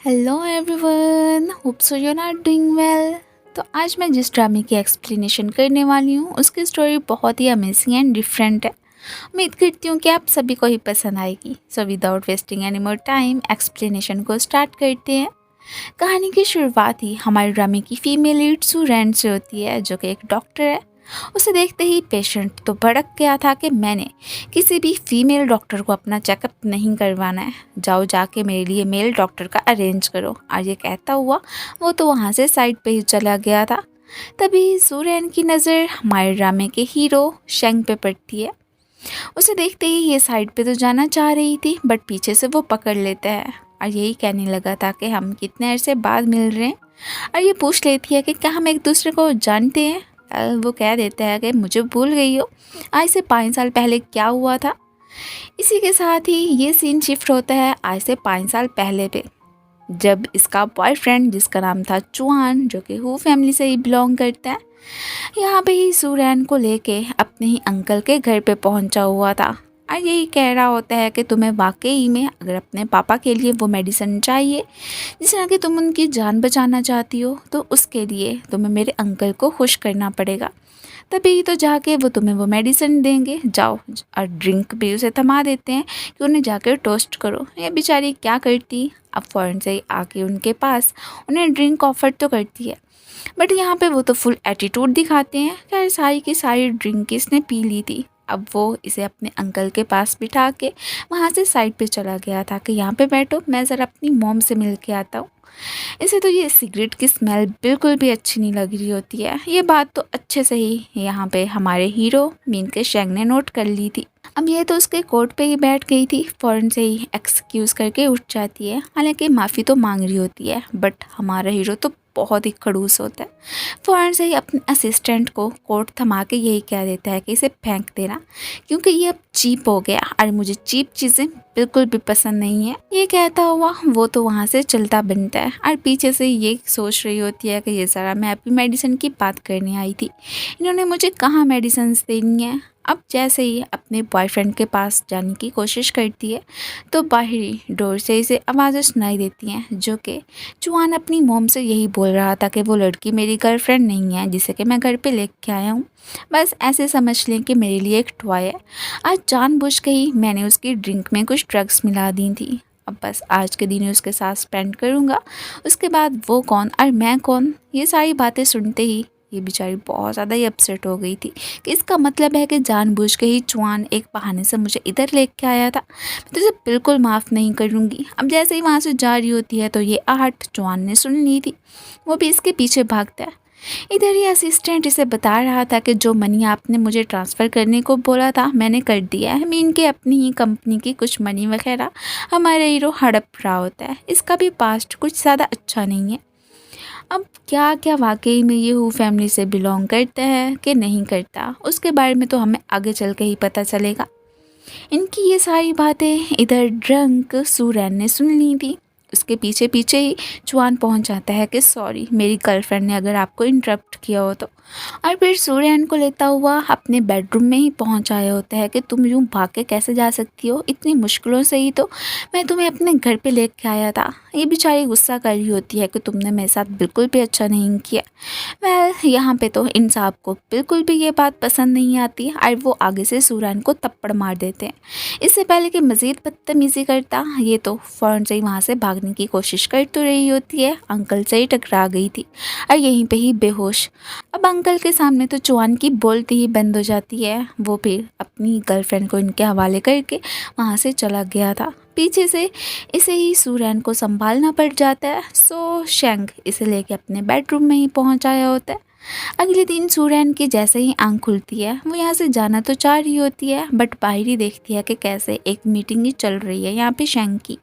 Hello everyone, hope so you not doing well. तो आज मैं जिस ड्रामे की एक्सप्लेनेशन करने वाली हूँ उसकी स्टोरी बहुत ही अमेजिंग एंड डिफरेंट है। उम्मीद करती हूँ कि आप सभी को ही पसंद आएगी। So without wasting any more time explanation को स्टार्ट करते हैं। कहानी की शुरुआत ही हमारे ड्रामे की फीमेल लीड सुरैन से होती है, जो कि एक डॉक्टर है। उसे देखते ही पेशेंट तो भड़क गया था कि मैंने किसी भी फीमेल डॉक्टर को अपना चेकअप नहीं करवाना है, जाओ जाके मेरे लिए मेल डॉक्टर का अरेंज करो। और ये कहता हुआ वो तो वहाँ से साइड पे ही चला गया था। तभी सूर्यन की नज़र हमारे ड्रामे के हीरो शेंग पे पड़ती है। उसे देखते ही ये साइड पे तो जाना चाह रही थी, बट पीछे से वो पकड़ लेता है और यही कहने लगा था कि हम कितने अरसे बाद मिल रहे हैं। और ये पूछ लेती है कि क्या हम एक दूसरे को जानते हैं। वो कह देता है कि मुझे भूल गई हो, आज से 5 साल पहले क्या हुआ था। इसी के साथ ही ये सीन शिफ्ट होता है आज से 5 साल पहले पे, जब इसका बॉयफ्रेंड जिसका नाम था चुआन, जो कि हु फैमिली से ही बिलोंग करता है, यहाँ पे ही सूरैन को लेके अपने ही अंकल के घर पे पहुंचा हुआ था। और यही कह रहा होता है कि तुम्हें वाकई में अगर अपने पापा के लिए वो मेडिसिन चाहिए जिस तरह कि तुम उनकी जान बचाना चाहती हो, तो उसके लिए तुम्हें मेरे अंकल को खुश करना पड़ेगा, तभी तो जाके वो तुम्हें वो मेडिसिन देंगे। जाओ। और ड्रिंक भी उसे थमा देते हैं कि उन्हें जाकर टोस्ट करो। ये बेचारी क्या करती, अब फ़ौरन से ही आके उनके पास उन्हें ड्रिंक ऑफर तो करती है, बट यहाँ पे वो तो फुल एटीट्यूड दिखाते हैं। खैर सारी की सारी ड्रिंक इसने पी ली थी। अब वो इसे अपने अंकल के पास बिठा के वहाँ से साइड पे चला गया था कि यहाँ पे बैठो, मैं ज़रा अपनी मॉम से मिल के आता हूँ। इसे तो ये सिगरेट की स्मेल बिल्कुल भी अच्छी नहीं लग रही होती है। ये बात तो अच्छे से ही यहाँ पे हमारे हीरो मीन के शेंग ने नोट कर ली थी। अब ये तो उसके कोट पे ही बैठ गई थी, फ़ौरन से ही एक्सक्यूज़ करके उठ जाती है। हालांकि माफ़ी तो मांग रही होती है, बट हमारा हीरो तो बहुत ही खड़ूस होता है। फ़ौरन से ही अपने असिस्टेंट को कोट थमा के यही कह देता है कि इसे फेंक देना, क्योंकि ये अब चीप हो गया और मुझे चीप चीज़ें बिल्कुल भी पसंद नहीं है। ये कहता हुआ वो तो वहाँ से चलता बनता है और पीछे से ये सोच रही होती है कि ये ज़रा मैं अभी मेडिसिन की बात करने आई थी, इन्होंने मुझे कहाँ मेडिसिन देनी है। अब जैसे ही अपने बॉयफ्रेंड के पास जाने की कोशिश करती है तो बाहरी डोर से इसे आवाज़ें सुनाई देती हैं, जो कि चुआन अपनी मोम से यही बोल रहा था कि वो लड़की मेरी गर्लफ्रेंड नहीं है जिसे कि मैं घर पे लेके आया हूँ, बस ऐसे समझ लें कि मेरे लिए एक टॉय है। आज जानबूझ के ही मैंने उसकी ड्रिंक में कुछ ड्रग्स मिला दी थी। अब बस आज के दिन ही उसके साथ स्पेंड करूँगा, उसके बाद वो कौन और मैं कौन। ये सारी बातें सुनते ही ये बेचारी बहुत ज़्यादा ही अपसेट हो गई थी कि इसका मतलब है कि जानबूझ के ही चुआन एक बहाने से मुझे इधर लेके आया था, मैं तो इसे बिल्कुल माफ़ नहीं करूँगी। अब जैसे ही वहाँ से जा रही होती है तो ये आहट चुआन ने सुन ली थी, वो भी इसके पीछे भागता है। इधर ही असिस्टेंट इसे बता रहा था कि जो मनी आपने मुझे ट्रांसफ़र करने को बोला था मैंने कर दिया है। मीन के अपनी ही कंपनी की कुछ मनी वगैरह हमारा हीरो हड़प रहा होता है। इसका भी पास्ट कुछ ज़्यादा अच्छा नहीं है। अब क्या क्या वाकई में ये हु फैमिली से बिलोंग करता है कि नहीं करता, उसके बारे में तो हमें आगे चल के ही पता चलेगा। इनकी ये सारी बातें इधर ड्रंक सूरैन ने सुन ली थी। उसके पीछे पीछे ही चुआन पहुंच जाता है कि सॉरी मेरी गर्लफ्रेंड ने अगर आपको इंटरप्ट किया हो तो। और फिर सूरैन को लेता हुआ अपने बेडरूम में ही पहुंच आया होता है कि तुम यूँ भाग के कैसे जा सकती हो, इतनी मुश्किलों से ही तो मैं तुम्हें अपने घर पे लेके आया था। ये बेचारी गुस्सा कर रही होती है कि तुमने मेरे साथ बिल्कुल भी अच्छा नहीं किया। वेल यहाँ पे तो इन साहब को बिल्कुल भी ये बात पसंद नहीं आती और वो आगे से सूरैन को थप्पड़ मार देते हैं। इससे पहले कि मज़ीद बदतमीज़ी करता, ये तो फ़ौरन से ही वहाँ से भागने की कोशिश कर तो रही होती है, अंकल से ही टकरा गई थी और यहीं पे ही बेहोश। अब अंकल के सामने तो चुआन की बोलती ही बंद हो जाती है। वो फिर अपनी गर्लफ्रेंड को इनके हवाले करके वहाँ से चला गया था। पीछे से इसे ही सूरैन को संभालना पड़ जाता है। सो शेंग इसे लेके अपने बेडरूम में ही पहुँच आया होता है। अगले दिन सूरैन की जैसे ही आंख खुलती है वो यहाँ से जाना तो चाह रही होती है, बट बाहर ही देखती है कि कैसे एक मीटिंग ही चल रही है यहाँ पे शेंग की।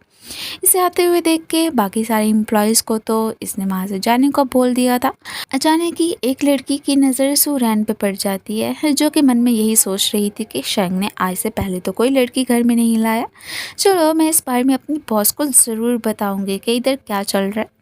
इसे आते हुए देख के बाकी सारे एम्प्लॉयज़ को तो इसने वहाँ से जाने को बोल दिया था। अचानक ही एक लड़की की नज़र सूरैन पे पड़ जाती है, जो कि मन में यही सोच रही थी कि शेंग ने आज से पहले तो कोई लड़की घर में नहीं लाया। चलो मैं इस बारे में अपनी बॉस को ज़रूर बताऊँगी कि इधर क्या चल रहा है।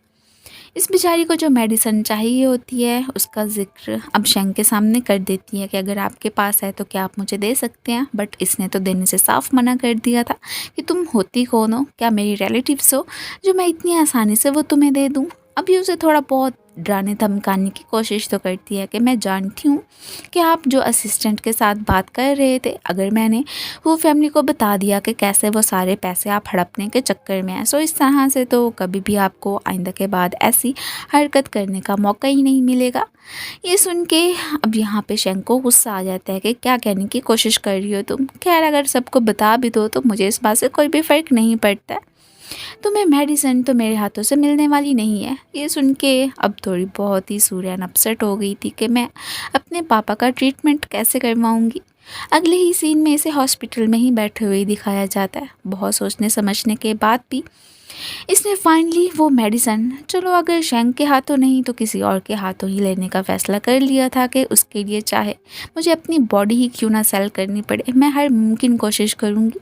इस बेचारी को जो मेडिसिन चाहिए होती है उसका ज़िक्र अब शेंग के सामने कर देती है कि अगर आपके पास है तो क्या आप मुझे दे सकते हैं। बट इसने तो देने से साफ मना कर दिया था कि तुम होती कौन हो, क्या मेरी रिलेटिव्स हो जो मैं इतनी आसानी से वो तुम्हें दे दूँ। अब ये उसे थोड़ा बहुत डराने धमकाने की कोशिश तो करती है कि मैं जानती हूँ कि आप जो असिस्टेंट के साथ बात कर रहे थे, अगर मैंने वो फैमिली को बता दिया कि कैसे वो सारे पैसे आप हड़पने के चक्कर में हैं, सो इस तरह से तो कभी भी आपको आइंदा के बाद ऐसी हरकत करने का मौका ही नहीं मिलेगा। ये सुन के अब यहाँ पे शेंग को गुस्सा आ जाता है कि क्या कहने की कोशिश कर रही हो तुम। खैर अगर सबको बता भी दो तो मुझे इस बात से कोई भी फ़र्क नहीं पड़ता है। तुम्हें मेडिसिन तो मेरे हाथों से मिलने वाली नहीं है। ये सुन के अब थोड़ी बहुत ही सूर्यन अपसेट हो गई थी कि मैं अपने पापा का ट्रीटमेंट कैसे करवाऊंगी। अगले ही सीन में इसे हॉस्पिटल में ही बैठे हुए दिखाया जाता है। बहुत सोचने समझने के बाद भी इसने फाइनली वो मेडिसिन, चलो अगर शेंग के हाथों नहीं तो किसी और के हाथों ही लेने का फ़ैसला कर लिया था कि उसके लिए चाहे मुझे अपनी बॉडी ही क्यों ना सेल करनी पड़े, मैं हर मुमकिन कोशिश करूँगी।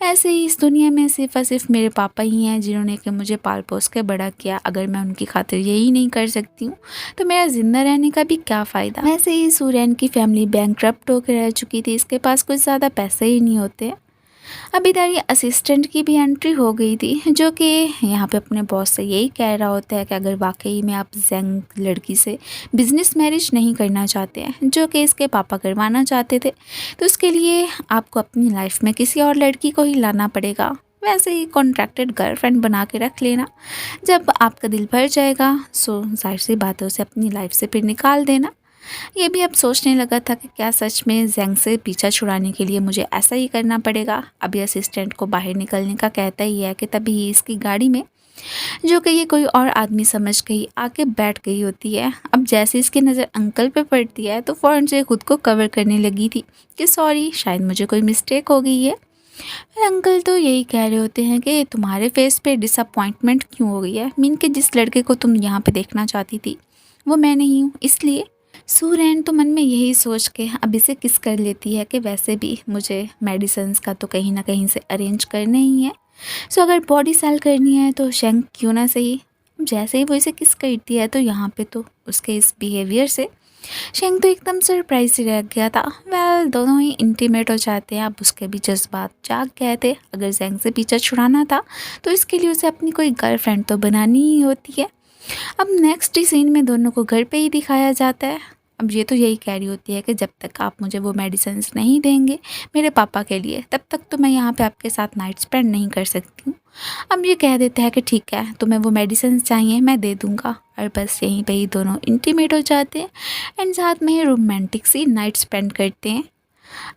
ऐसे ही इस दुनिया में सिर्फ़ और सिर्फ मेरे पापा ही हैं जिन्होंने कि मुझे पाल पोस के बड़ा किया। अगर मैं उनकी खातिर यही नहीं कर सकती हूँ तो मेरा ज़िंदा रहने का भी क्या फ़ायदा। वैसे ही सूर्यन की फैमिली बैंकक्रप्ट होकर रह चुकी थी, इसके पास कुछ ज़्यादा पैसे ही नहीं होते। अब इधर ये असिस्टेंट की भी एंट्री हो गई थी जो कि यहाँ पे अपने बॉस से यही कह रहा होता है कि अगर वाकई में आप जेंग लड़की से बिजनेस मैरिज नहीं करना चाहते हैं जो कि इसके पापा करवाना चाहते थे, तो उसके लिए आपको अपनी लाइफ में किसी और लड़की को ही लाना पड़ेगा। वैसे ही कॉन्ट्रैक्टेड गर्लफ्रेंड बना के रख लेना, जब आपका दिल भर जाएगा सो जाहिर सी बात है उसे अपनी लाइफ से फिर निकाल देना। ये भी अब सोचने लगा था कि क्या सच में जेंग से पीछा छुड़ाने के लिए मुझे ऐसा ही करना पड़ेगा। अभी असिस्टेंट को बाहर निकलने का कहता ही है कि तभी ही इसकी गाड़ी में जो कि ये कोई और आदमी समझ गई आके बैठ गई होती है। अब जैसे इसकी नज़र अंकल पे पड़ती है तो फ़ौरन से खुद को कवर करने लगी थी कि सॉरी शायद मुझे कोई मिस्टेक हो गई है। फिर अंकल तो यही कह रहे होते हैं कि तुम्हारे फेस पे डिसअपॉइंटमेंट क्यों हो गई है, मीन के जिस लड़के को तुम यहाँ पे देखना चाहती थी वो मैं नहीं हूँ इसलिए। सूरैन तो मन में यही सोच के अब इसे किस कर लेती है कि वैसे भी मुझे मेडिसिन्स का तो कहीं ना कहीं से अरेंज करना ही है, सो अगर बॉडी सेल करनी है तो शेंग क्यों ना सही। जैसे ही वो इसे किस करती है तो यहाँ पे तो उसके इस बिहेवियर से शेंग तो एकदम सरप्राइज ही रह गया था। वेल दोनों ही इंटीमेट हो जाते हैं। अब उसके भी जज्बात जाग गए थे। अगर जेंग से पीछा छुड़ाना था तो इसके लिए उसे अपनी कोई गर्लफ्रेंड तो बनानी ही होती है। अब नेक्स्ट सीन में दोनों को घर पे ही दिखाया जाता है। अब ये तो यही कह रही होती है कि जब तक आप मुझे वो मेडिसिन्स नहीं देंगे मेरे पापा के लिए तब तक तो मैं यहाँ पे आपके साथ नाइट स्पेंड नहीं कर सकती हूँ। अब ये कह देते हैं कि ठीक है तुम्हें वो मेडिसिन चाहिए मैं दे दूँगा, और बस यहीं पे ही दोनों इंटीमेट हो जाते हैं एंड साथ में ही रोमांटिक सी नाइट स्पेंड करते हैं।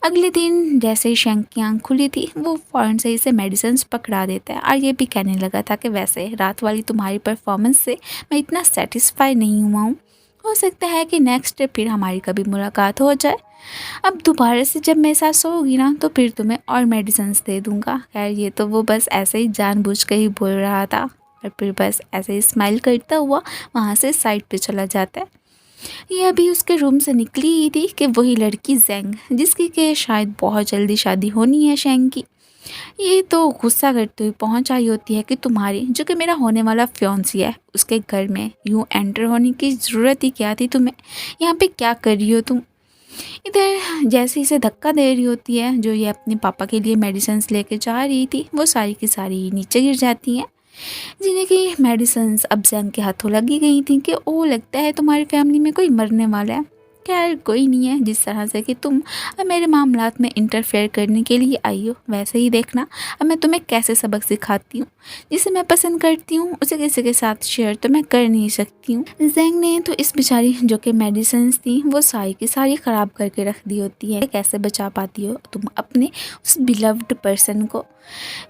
अगले दिन जैसे ही शेंग की आँख खुली थी वो फ़ौरन से इसे मेडिसिन्स पकड़ा देता है और ये भी कहने लगा था कि वैसे रात वाली तुम्हारी परफॉर्मेंस से मैं इतना सेटिस्फाई नहीं हुआ हूँ, हो सकता है कि नेक्स्ट डे फिर हमारी कभी मुलाकात हो जाए। अब दोबारा से जब मेरे साथ सोओगी ना तो फिर तुम्हें और मेडिसिन्स दे दूँगा। खैर ये तो वो बस ऐसे ही जानबूझ के ही बोल रहा था और फिर बस ऐसे ही स्माइल करता हुआ वहाँ से साइड पे चला जाता है। ये अभी उसके रूम से निकली ही थी कि वही लड़की जेंग जिसकी के शायद बहुत जल्दी शादी होनी है शेंग की, ये तो गुस्सा करते हुए पहुंच आई होती है कि तुम्हारी जो कि मेरा होने वाला फियांसी है उसके घर में यूँ एंटर होने की ज़रूरत ही क्या थी तुम्हें, यहाँ पे क्या कर रही हो तुम। इधर जैसे इसे धक्का दे रही होती है जो ये अपने पापा के लिए मेडिसिन्स लेके जा रही थी वो सारी की सारी नीचे गिर जाती हैं, जिन्हें की मेडिसिन्स अब जेंग के हाथों लगी गई थी कि ओ लगता है तुम्हारी फैमिली में कोई मरने वाला है। खैर कोई नहीं है, जिस तरह से कि तुम अब मेरे मामलात में इंटरफेयर करने के लिए आई हो वैसे ही देखना अब मैं तुम्हें कैसे सबक सिखाती हूँ। जिसे मैं पसंद करती हूँ उसे किसी के साथ शेयर तो मैं कर नहीं सकती हूँ। जेंग ने तो इस बेचारी जो कि मेडिसिन थी वो सारी की सारी ख़राब करके रख दी होती है। कैसे बचा पाती हो तुम अपने उस बिलव्ड पर्सन को।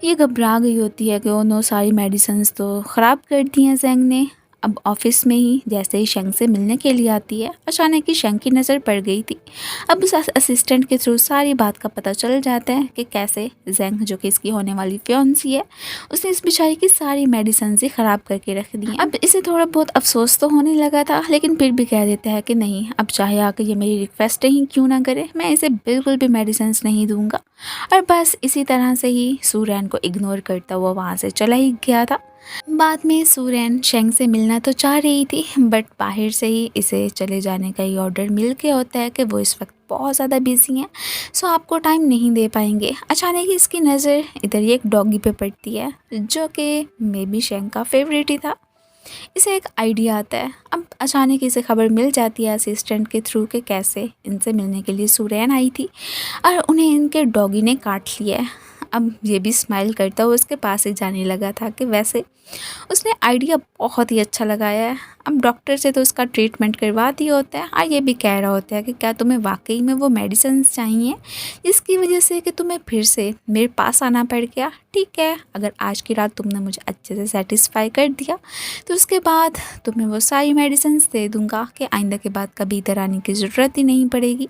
ये घबरा गई होती है कि उन्होंने सारी मेडिसिन तो ख़राब कर दी हैं जेंग ने। अब ऑफिस में ही जैसे ही शेंग से मिलने के लिए आती है अचानक ही शेंग की नज़र पड़ गई थी। अब उस असिस्टेंट के थ्रू सारी बात का पता चल जाता है कि कैसे जेंग जो कि इसकी होने वाली फियांसी है उसने इस बेचारी की सारी मेडिसिन ही ख़राब करके रख दी। अब इसे थोड़ा बहुत अफसोस तो होने लगा था लेकिन फिर भी कह देता है कि नहीं अब चाहे आकर ये मेरी रिक्वेस्ट ही क्यों ना करे मैं इसे बिल्कुल भी मेडिसिन नहीं दूंगा। और बस इसी तरह से ही सूरैन को इग्नोर करता हुआ वहाँ से चला ही गया था। बाद में सूरैन शेंग से मिलना तो चाह रही थी, बट बाहर से ही इसे चले जाने का ही ऑर्डर मिल के होता है कि वो इस वक्त बहुत ज़्यादा बिजी हैं, सो आपको टाइम नहीं दे पाएंगे। अचानक ही इसकी नज़र इधर ही एक डॉगी पे पड़ती है, जो कि मे बी शेंग का फेवरेट ही था। इसे एक आइडिया आता है। अब अचानक इसे खबर मिल जाती है असिस्टेंट के थ्रू कि कैसे इनसे मिलने के लिए सूरैन आई थी और उन्हें इनके डॉगी ने काट लिया है। अब ये भी स्माइल करता हुआ उसके पास ही जाने लगा था कि वैसे उसने आइडिया बहुत ही अच्छा लगाया है। अब डॉक्टर से तो उसका ट्रीटमेंट करवा दिया होता है और ये भी कह रहा होता है कि क्या तुम्हें वाकई में वो मेडिसिन चाहिए जिसकी वजह से कि तुम्हें फिर से मेरे पास आना पड़ गया। ठीक है, अगर आज की रात तुमने मुझे अच्छे से सेटिस्फाई कर दिया तो उसके बाद तुम्हें वो सारी मेडिसिन दे दूँगा कि आइंदा के बाद कभी इधर आने की ज़रूरत ही नहीं पड़ेगी।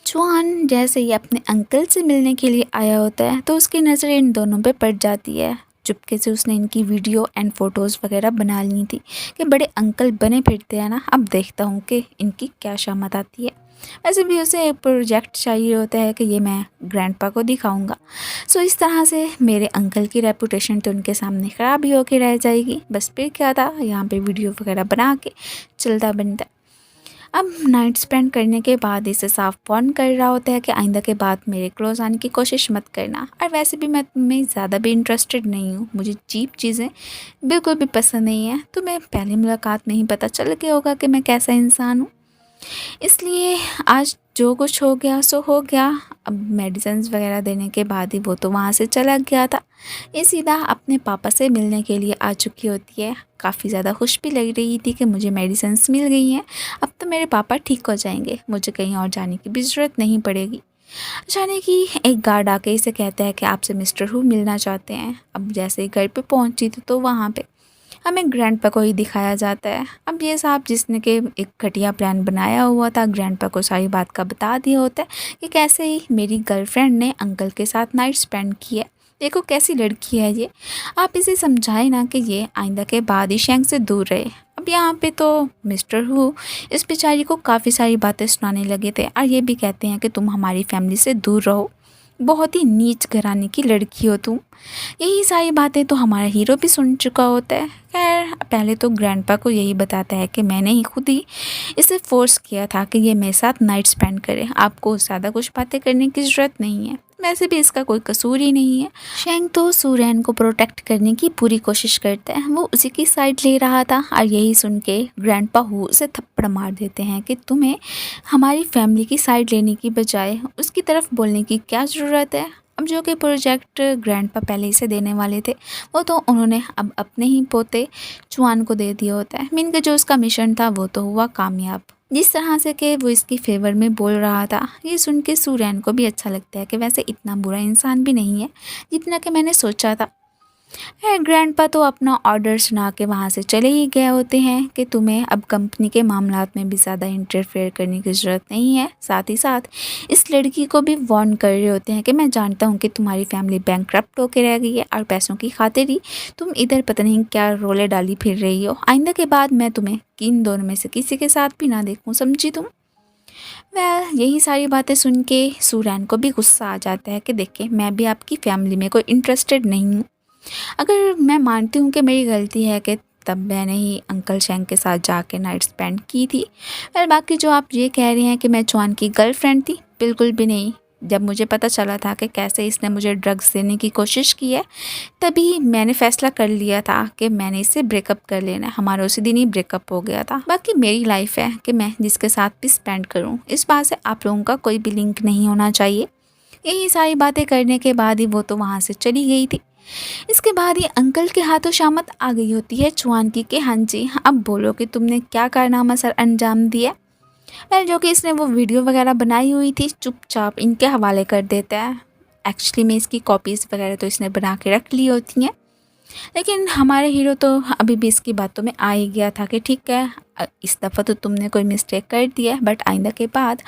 चुआन जैसे ही अपने अंकल से मिलने के लिए आया होता है तो उसकी नज़र इन दोनों पे पड़ जाती है। चुपके से उसने इनकी वीडियो एंड फ़ोटोज़ वगैरह बना ली थी कि बड़े अंकल बने फिरते हैं ना, अब देखता हूँ कि इनकी क्या शामत आती है। वैसे भी उसे एक प्रोजेक्ट चाहिए होता है कि ये मैं ग्रैंडपा को दिखाऊंगा। सो इस तरह से मेरे अंकल की रेपुटेशन तो उनके सामने ख़राब ही होके रह जाएगी। बस फिर क्या था, यहाँ पे वीडियो वगैरह बना के चलता बनता। अब नाइट स्पेंड करने के बाद इसे साफ वार्न कर रहा होता है कि आइंदा के बाद मेरे क्लोज आने की कोशिश मत करना, और वैसे भी मैं तुम्हें ज़्यादा भी इंटरेस्टेड नहीं हूँ, मुझे चीप चीज़ें बिल्कुल भी पसंद नहीं है। तुम्हें पहली मुलाकात में ही पता चल गया होगा कि मैं कैसा इंसान हूँ, इसलिए आज जो कुछ हो गया सो हो गया। अब मेडिसिन्स वगैरह देने के बाद ही वो तो वहाँ से चला गया था। ये सीधा अपने पापा से मिलने के लिए आ चुकी होती है। काफ़ी ज़्यादा खुश भी लग रही थी कि मुझे मेडिसिन्स मिल गई हैं, अब तो मेरे पापा ठीक हो जाएंगे, मुझे कहीं और जाने की भी ज़रूरत नहीं पड़ेगी। अचानक ही एक गार्ड आके इसे कहता है कि आपसे मिस्टर हु मिलना चाहते हैं। अब जैसे ही घर पे पहुंची थी तो वहाँ पे हमें ग्रैंडपा को ही दिखाया जाता है। अब ये साहब जिसने के एक घटिया प्लान बनाया हुआ था, ग्रैंडपा को सारी बात का बता दिया होता है कि कैसे ही मेरी गर्लफ्रेंड ने अंकल के साथ नाइट स्पेंड की है, देखो कैसी लड़की है ये, आप इसे समझाए ना कि ये आइंदा के बाद ही शेंग से दूर रहे। अब यहाँ पे तो मिस्टर हु इस बेचारी को काफ़ी सारी बातें सुनाने लगे थे और ये भी कहते हैं कि तुम हमारी फैमिली से दूर रहो, बहुत ही नीच घराने की लड़की हो तुम। यही सारी बातें तो हमारा हीरो भी सुन चुका होता है। खैर पहले तो ग्रैंडपा को यही बताता है कि मैंने ही खुद ही इसे फोर्स किया था कि ये मेरे साथ नाइट स्पेंड करे, आपको ज़्यादा कुछ बातें करने की ज़रूरत नहीं है, वैसे भी इसका कोई कसूर ही नहीं है। शेंग तो सूरैन को प्रोटेक्ट करने की पूरी कोशिश करता है, वो उसी की साइड ले रहा था और यही सुन के ग्रैंडपा हु उसे थप्पड़ मार देते हैं कि तुम्हें हमारी फैमिली की साइड लेने की बजाय उसकी तरफ बोलने की क्या ज़रूरत है। अब जो कि प्रोजेक्ट ग्रैंडपा पहले ही से देने वाले थे वो तो उन्होंने अब अपने ही पोते चुआन को दे दिया होता है। मीन का जो उसका मिशन था वो तो हुआ कामयाब। जिस तरह से कि वो इसकी फेवर में बोल रहा था, ये सुन के सूरैन को भी अच्छा लगता है कि वैसे इतना बुरा इंसान भी नहीं है जितना कि मैंने सोचा था। ग्रैंडपा तो अपना ऑर्डर सुना के वहाँ से चले ही गए होते हैं कि तुम्हें अब कंपनी के मामलात में भी ज़्यादा इंटरफेयर करने की ज़रूरत नहीं है। साथ ही साथ इस लड़की को भी वार्न कर रहे होते हैं कि मैं जानता हूँ कि तुम्हारी फैमिली बैंकक्रप्ट होकर रह गई है और पैसों की खातिर ही तुम इधर पता नहीं क्या रोले डाली फिर रही हो, आइंदा के बाद मैं तुम्हें इन दोनों में से किसी के साथ भी ना देखूँ, समझी तुम। यही सारी बातें सुन के सूरैन को भी गुस्सा आ जाता है कि देखिए मैं भी आपकी फैमिली में कोई इंटरेस्टेड नहीं हूँ। अगर मैं मानती हूँ कि मेरी गलती है कि तब मैंने ही अंकल शेंग के साथ जाके नाइट स्पेंड की थी, फिर बाकी जो आप ये कह रहे हैं कि मैं चुआन की गर्लफ्रेंड थी, बिल्कुल भी नहीं। जब मुझे पता चला था कि कैसे इसने मुझे ड्रग्स देने की कोशिश की है, तभी मैंने फ़ैसला कर लिया था कि मैंने इससे ब्रेकअप कर लेना है। हमारा उसी दिन ही ब्रेकअप हो गया था। बाकी मेरी लाइफ है कि मैं जिसके साथ भी स्पेंड करूँ, इस बात से आप लोगों का कोई भी लिंक नहीं होना चाहिए। यही सारी बातें करने के बाद ही वो तो वहाँ से चली गई थी। इसके बाद ही अंकल के हाथों शामत आ गई होती है चुआन की कि हाँ जी अब बोलो कि तुमने क्या कारनामा सर अंजाम दिया। वेल जो कि इसने वो वीडियो वगैरह बनाई हुई थी चुपचाप इनके हवाले कर देता है। एक्चुअली में इसकी कॉपीज़ वगैरह तो इसने बना के रख ली होती हैं, लेकिन हमारे हीरो तो अभी भी इसकी बातों में आ ही गया था कि ठीक है इस दफ़ा तो तुमने कोई मिस्टेक कर दिया है, बट आइंदा के बाद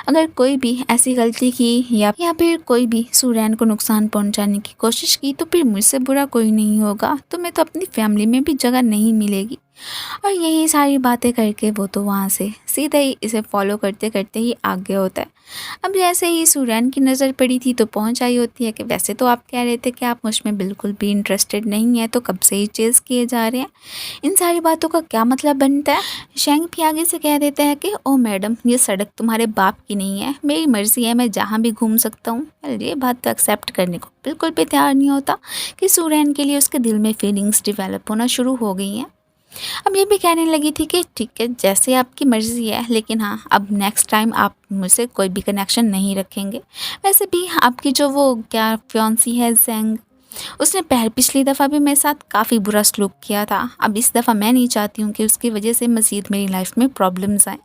अगर कोई भी ऐसी गलती की या फिर कोई भी सूरैन को नुकसान पहुंचाने की कोशिश की तो फिर मुझसे बुरा कोई नहीं होगा, तुम्हें तो अपनी फैमिली में भी जगह नहीं मिलेगी। और यही सारी बातें करके वो तो वहाँ से सीधा ही इसे फॉलो करते करते ही आगे होता है। अब जैसे ही सूरैन की नज़र पड़ी थी तो पहुँच आई होती है कि वैसे तो आप कह रहे थे कि आप मुझ में बिल्कुल भी इंटरेस्टेड नहीं है, तो कब से ही चेज़ किए जा रहे हैं, इन सारी बातों का क्या मतलब बनता है। शेंग भी आगे से कह देता है कि ओ मैडम, ये सड़क तुम्हारे बाप की नहीं है, मेरी मर्ज़ी है, मैं जहाँ भी घूम सकता हूँ। ये बात तो एक्सेप्ट करने को बिल्कुल भी तैयार नहीं होता कि सूरैन के लिए उसके दिल में फीलिंग्स डेवलप होना शुरू हो गई हैं। अब ये भी कहने लगी थी कि ठीक है, जैसे आपकी मर्ज़ी है, लेकिन हाँ, अब नेक्स्ट टाइम आप मुझसे कोई भी कनेक्शन नहीं रखेंगे। वैसे भी आपकी जो वो क्या फियांसी है ज़ेंग, उसने पिछली दफ़ा भी मेरे साथ काफ़ी बुरा सलूक किया था। अब इस दफ़ा मैं नहीं चाहती हूँ कि उसकी वजह से मज़ीद मेरी लाइफ में प्रॉब्लम्स आएँ।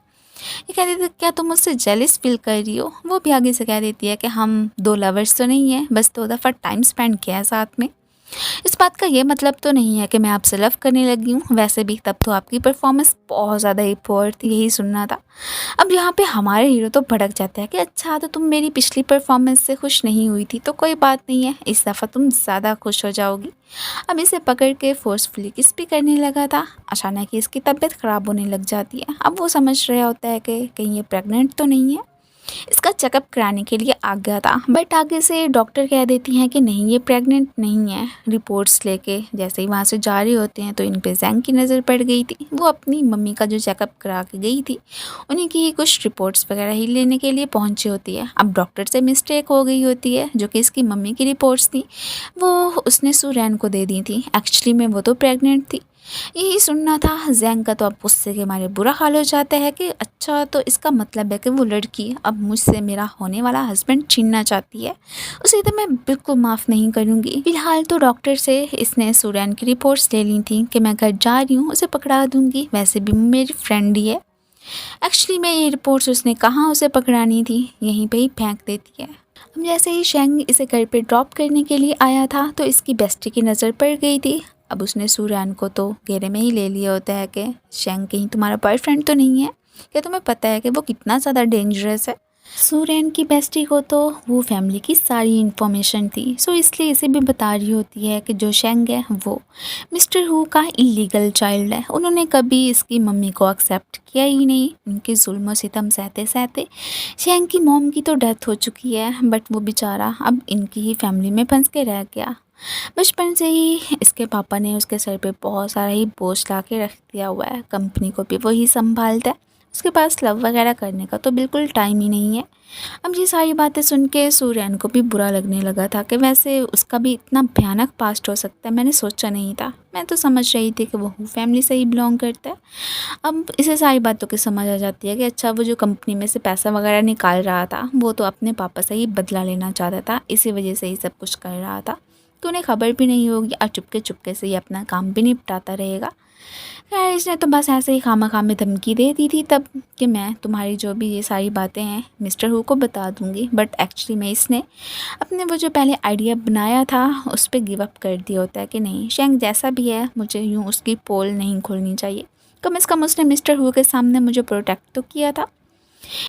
ये कह देती है, क्या तुम मुझसे जेलस फ़ील कर रही हो? वो भी आगे से कह देती है कि हम 2 लवर्स तो नहीं हैं, बस 2 दफ़ा टाइम स्पेंड किया है साथ में। इस बात का ये मतलब तो नहीं है कि मैं आपसे लव करने लगी हूँ, वैसे भी तब तो आपकी परफॉर्मेंस बहुत ज़्यादा ही पुअर थी, यही सुनना था। अब यहाँ पे हमारे हीरो तो भड़क जाता है कि अच्छा, तो तुम मेरी पिछली परफॉर्मेंस से खुश नहीं हुई थी, तो कोई बात नहीं है, इस दफ़ा तुम ज़्यादा खुश हो जाओगी। अब इसे पकड़ के फोर्सफुली किस भी करने लगा था। अचानक ही इसकी तबीयत ख़राब होने लग जाती है। अब वो समझ रहा होता है कि कहीं ये प्रेग्नेंट तो नहीं है, इसका चेकअप कराने के लिए आ गया था, बट आगे से डॉक्टर कह देती हैं कि नहीं, ये प्रेग्नेंट नहीं है। रिपोर्ट्स लेके जैसे ही वहाँ से जा रहे होते हैं तो इन पे ज़ेंग की नज़र पड़ गई थी। वो अपनी मम्मी का जो चेकअप करा के गई थी, उन्हीं की ही कुछ रिपोर्ट्स वगैरह ही लेने के लिए पहुँची होती है। अब डॉक्टर से मिस्टेक हो गई होती है, जो कि इसकी मम्मी की रिपोर्ट्स थी वो उसने सूरैन को दे दी थी। एक्चुअली में वो तो प्रेग्नेंट थी। यही सुनना था। ज़ेंग का तो अब गुस्से के मारे बुरा हाल हो जाता है कि अच्छा, तो इसका मतलब है कि वो लड़की अब मुझसे मेरा होने वाला हस्बैंड छीनना चाहती है। उसे तो मैं बिल्कुल माफ़ नहीं करूँगी। फिलहाल तो डॉक्टर से इसने सूरैन की रिपोर्ट्स ले ली थी कि मैं घर जा रही हूँ, उसे पकड़ा दूँगी, वैसे भी मेरी फ्रेंड ही है। एक्चुअली में ये रिपोर्ट्स उसने कहाँ उसे पकड़ानी थी, यहीं पे ही फेंक देती है। अब जैसे ही शेंग इसे घर पे ड्रॉप करने के लिए आया था तो इसकी बेस्टी की नज़र पड़ गई थी। अब उसने सूरैन को तो घेरे में ही ले लिया होता है कि शेंग, कहीं तुम्हारा बॉयफ्रेंड तो नहीं है? क्या तुम्हें पता है कि वो कितना ज़्यादा डेंजरस है? सूरैन की बेस्टी को तो वो फैमिली की सारी इन्फॉर्मेशन थी, सो इसलिए इसे भी बता रही होती है कि जो शेंग है वो मिस्टर हु का इलीगल चाइल्ड है। उन्होंने कभी इसकी मम्मी को एक्सेप्ट किया ही नहीं। उनके जुल्म सितम सहते सहते शेंग की मॉम की तो डेथ हो चुकी है, बट वो बेचारा अब इनकी ही फैमिली में फंस के रह गया। बचपन से ही इसके पापा ने उसके सर पे बहुत सारा ही बोझ ला के रख दिया हुआ है, कंपनी को भी वही संभालता है, उसके पास लव वगैरह करने का तो बिल्कुल टाइम ही नहीं है। अब ये सारी बातें सुन के सूरैन को भी बुरा लगने लगा था कि वैसे उसका भी इतना भयानक पास्ट हो सकता है, मैंने सोचा नहीं था। मैं तो समझ रही थी कि वो हु फैमिली से ही बिलोंग करता है। अब इसे सारी बातों की समझ आ जाती है कि अच्छा, वो जो कंपनी में से पैसा वगैरह निकाल रहा था वो तो अपने पापा से ही बदला लेना चाहता था, इसी वजह से ही सब कुछ कर रहा था। तो उन्हें खबर भी नहीं होगी और चुपके चुपके से ही अपना काम भी निपटाता रहेगा। खैर, इसने तो बस ऐसे ही खामा में धमकी दे दी थी तब कि मैं तुम्हारी जो भी ये सारी बातें हैं मिस्टर हु को बता दूंगी, बट एक्चुअली में इसने अपने वो जो पहले आइडिया बनाया था उस पर गिव अप कर दिया होता है कि नहीं, शेंग जैसा भी है मुझे यूँ उसकी पोल नहीं खोलनी चाहिए। कम से कम उसने मिस्टर हु के सामने मुझे प्रोटेक्ट तो किया था।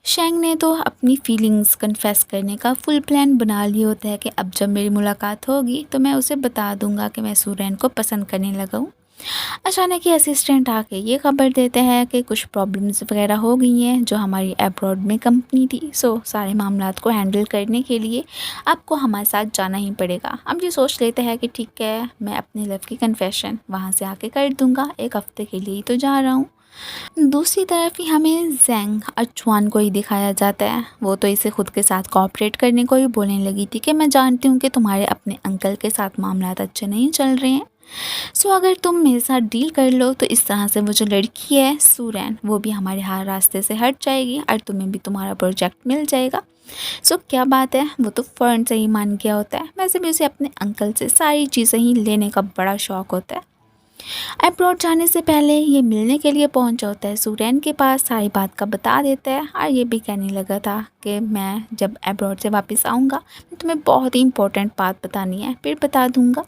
शेंग ने तो अपनी फीलिंग्स कन्फेस करने का फुल प्लान बना लिया होता है कि अब जब मेरी मुलाकात होगी तो मैं उसे बता दूंगा कि मैं सूरैन को पसंद करने लगा हूँ। अचानक ही असिस्टेंट आके ये खबर देते हैं कि कुछ प्रॉब्लम्स वगैरह हो गई हैं जो हमारी अब्रॉड में कंपनी थी, सो सारे मामलात को हैंडल करने के लिए आपको हमारे साथ जाना ही पड़ेगा। अब ये सोच लेते हैं कि ठीक है, मैं अपने लव की कन्फेशन वहाँ से आके कर दूँगा, एक हफ्ते के लिए ही तो जा रहा हूँ। दूसरी तरफ ही हमें ज़ेंग अचुआन को ही दिखाया जाता है। वो तो इसे खुद के साथ कोऑपरेट करने को ही बोलने लगी थी कि मैं जानती हूँ कि तुम्हारे अपने अंकल के साथ मामलात अच्छे नहीं चल रहे हैं, सो अगर तुम मेरे साथ डील कर लो तो इस तरह से वो जो लड़की है सूरैन, वो भी हमारे हर रास्ते से हट जाएगी और तुम्हें भी तुम्हारा प्रोजेक्ट मिल जाएगा। सो क्या बात है, वो तो फ़ौरन से ही मान गया होता है। वैसे भी उसे अपने अंकल से सारी चीज़ें ही लेने का बड़ा शौक़ होता है। अब्रॉड जाने से पहले ये मिलने के लिए पहुंचा होता है सूरैन के पास, सारी बात का बता देता है और ये भी कहने लगा था कि मैं जब अब्रॉड से वापस आऊँगा तुम्हें बहुत ही इंपॉर्टेंट बात बतानी है, फिर बता दूँगा।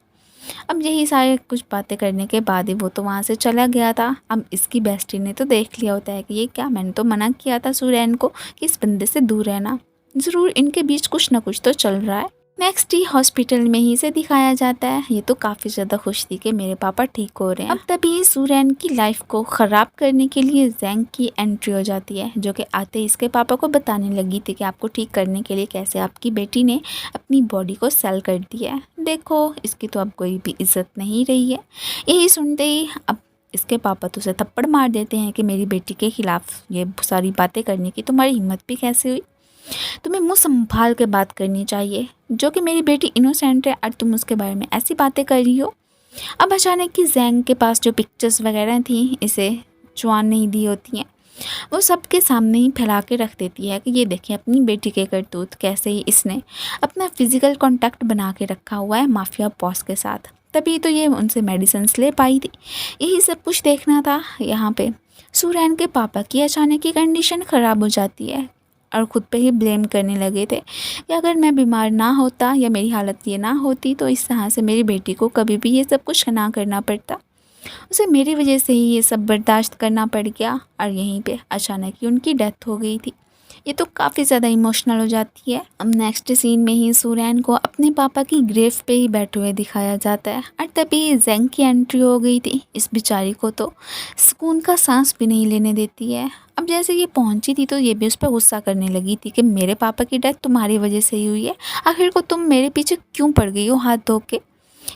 अब यही सारे कुछ बातें करने के बाद ही वो तो वहाँ से चला गया था। अब इसकी बेस्टी ने तो देख लिया होता है कि ये क्या, मैंने तो मना किया था सूरैन को कि इस बंदे से दूर रहना, ज़रूर इनके बीच कुछ ना कुछ तो चल रहा है। नेक्स्ट ही हॉस्पिटल में ही इसे दिखाया जाता है। ये तो काफ़ी ज़्यादा खुश थी कि मेरे पापा ठीक हो रहे हैं। अब तभी सूरैन की लाइफ को ख़राब करने के लिए ज़ैंग की एंट्री हो जाती है, जो कि आते ही इसके पापा को बताने लगी थी कि आपको ठीक करने के लिए कैसे आपकी बेटी ने अपनी बॉडी को सेल कर दिया है। देखो, इसकी तो अब कोई भी इज्जत नहीं रही है। यही सुनते ही अब इसके पापा तो उसे थप्पड़ मार देते हैं कि मेरी बेटी के खिलाफ ये सारी बातें करने की तुम्हारी हिम्मत भी कैसे हुई। तुम्हें मुँह संभाल के बात करनी चाहिए, जो कि मेरी बेटी इनोसेंट है और तुम उसके बारे में ऐसी बातें कर रही हो। अब अचानक कि ज़ैंग के पास जो पिक्चर्स वगैरह थी इसे चुआन नहीं दी होती हैं, वो सबके सामने ही फैला के रख देती है कि ये देखिए अपनी बेटी के करतूत, कैसे ही इसने अपना फिजिकल कांटेक्ट बना के रखा हुआ है माफिया बॉस के साथ। तभी तो ये उनसे मेडिसिन्स ले पाई थी। यही सब कुछ देखना था। यहाँ पे सूरैन के पापा की अचानक की कंडीशन ख़राब हो जाती है और ख़ुद पे ही ब्लेम करने लगे थे कि अगर मैं बीमार ना होता या मेरी हालत ये ना होती तो इस तरह से मेरी बेटी को कभी भी ये सब कुछ ना करना पड़ता। उसे मेरी वजह से ही ये सब बर्दाश्त करना पड़ गया और यहीं पे अचानक ही उनकी डेथ हो गई थी। ये तो काफ़ी ज़्यादा इमोशनल हो जाती है। अब नेक्स्ट सीन में ही सूरैन को अपने पापा की ग्रेव पे ही बैठे हुए दिखाया जाता है और तभी ज़ैंग की एंट्री हो गई थी। इस बेचारी को तो सुकून का सांस भी नहीं लेने देती है। अब जैसे ये पहुंची थी तो ये भी उस पर गुस्सा करने लगी थी कि मेरे पापा की डेथ तुम्हारी वजह से ही हुई है, आखिर को तुम मेरे पीछे क्यों पड़ गई हो हाथ धो के।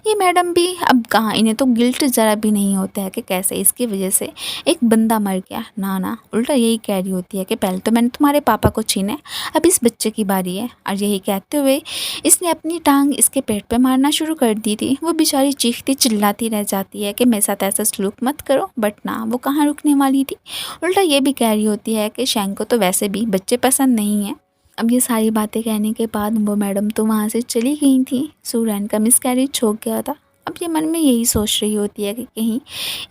ये मैडम भी अब कहाँ, इन्हें तो गिल्ट ज़रा भी नहीं होता है कि कैसे इसकी वजह से एक बंदा मर गया। ना ना, उल्टा यही कह रही होती है कि पहले तो मैंने तुम्हारे पापा को छीना है, अब इस बच्चे की बारी है। और यही कहते हुए इसने अपनी टांग इसके पेट पे मारना शुरू कर दी थी। वो बेचारी चीखती चिल्लाती रह जाती है कि मेरे साथ ऐसा सलूक मत करो, बट ना, वो कहाँ रुकने वाली थी। उल्टा ये भी कह रही होती है कि शैंग को तो वैसे भी बच्चे पसंद नहीं हैं। अब ये सारी बातें कहने के बाद वो मैडम तो वहाँ से चली गई थी। सूरैन का मिसकैरेज हो गया था। अब ये मन में यही सोच रही होती है कि कहीं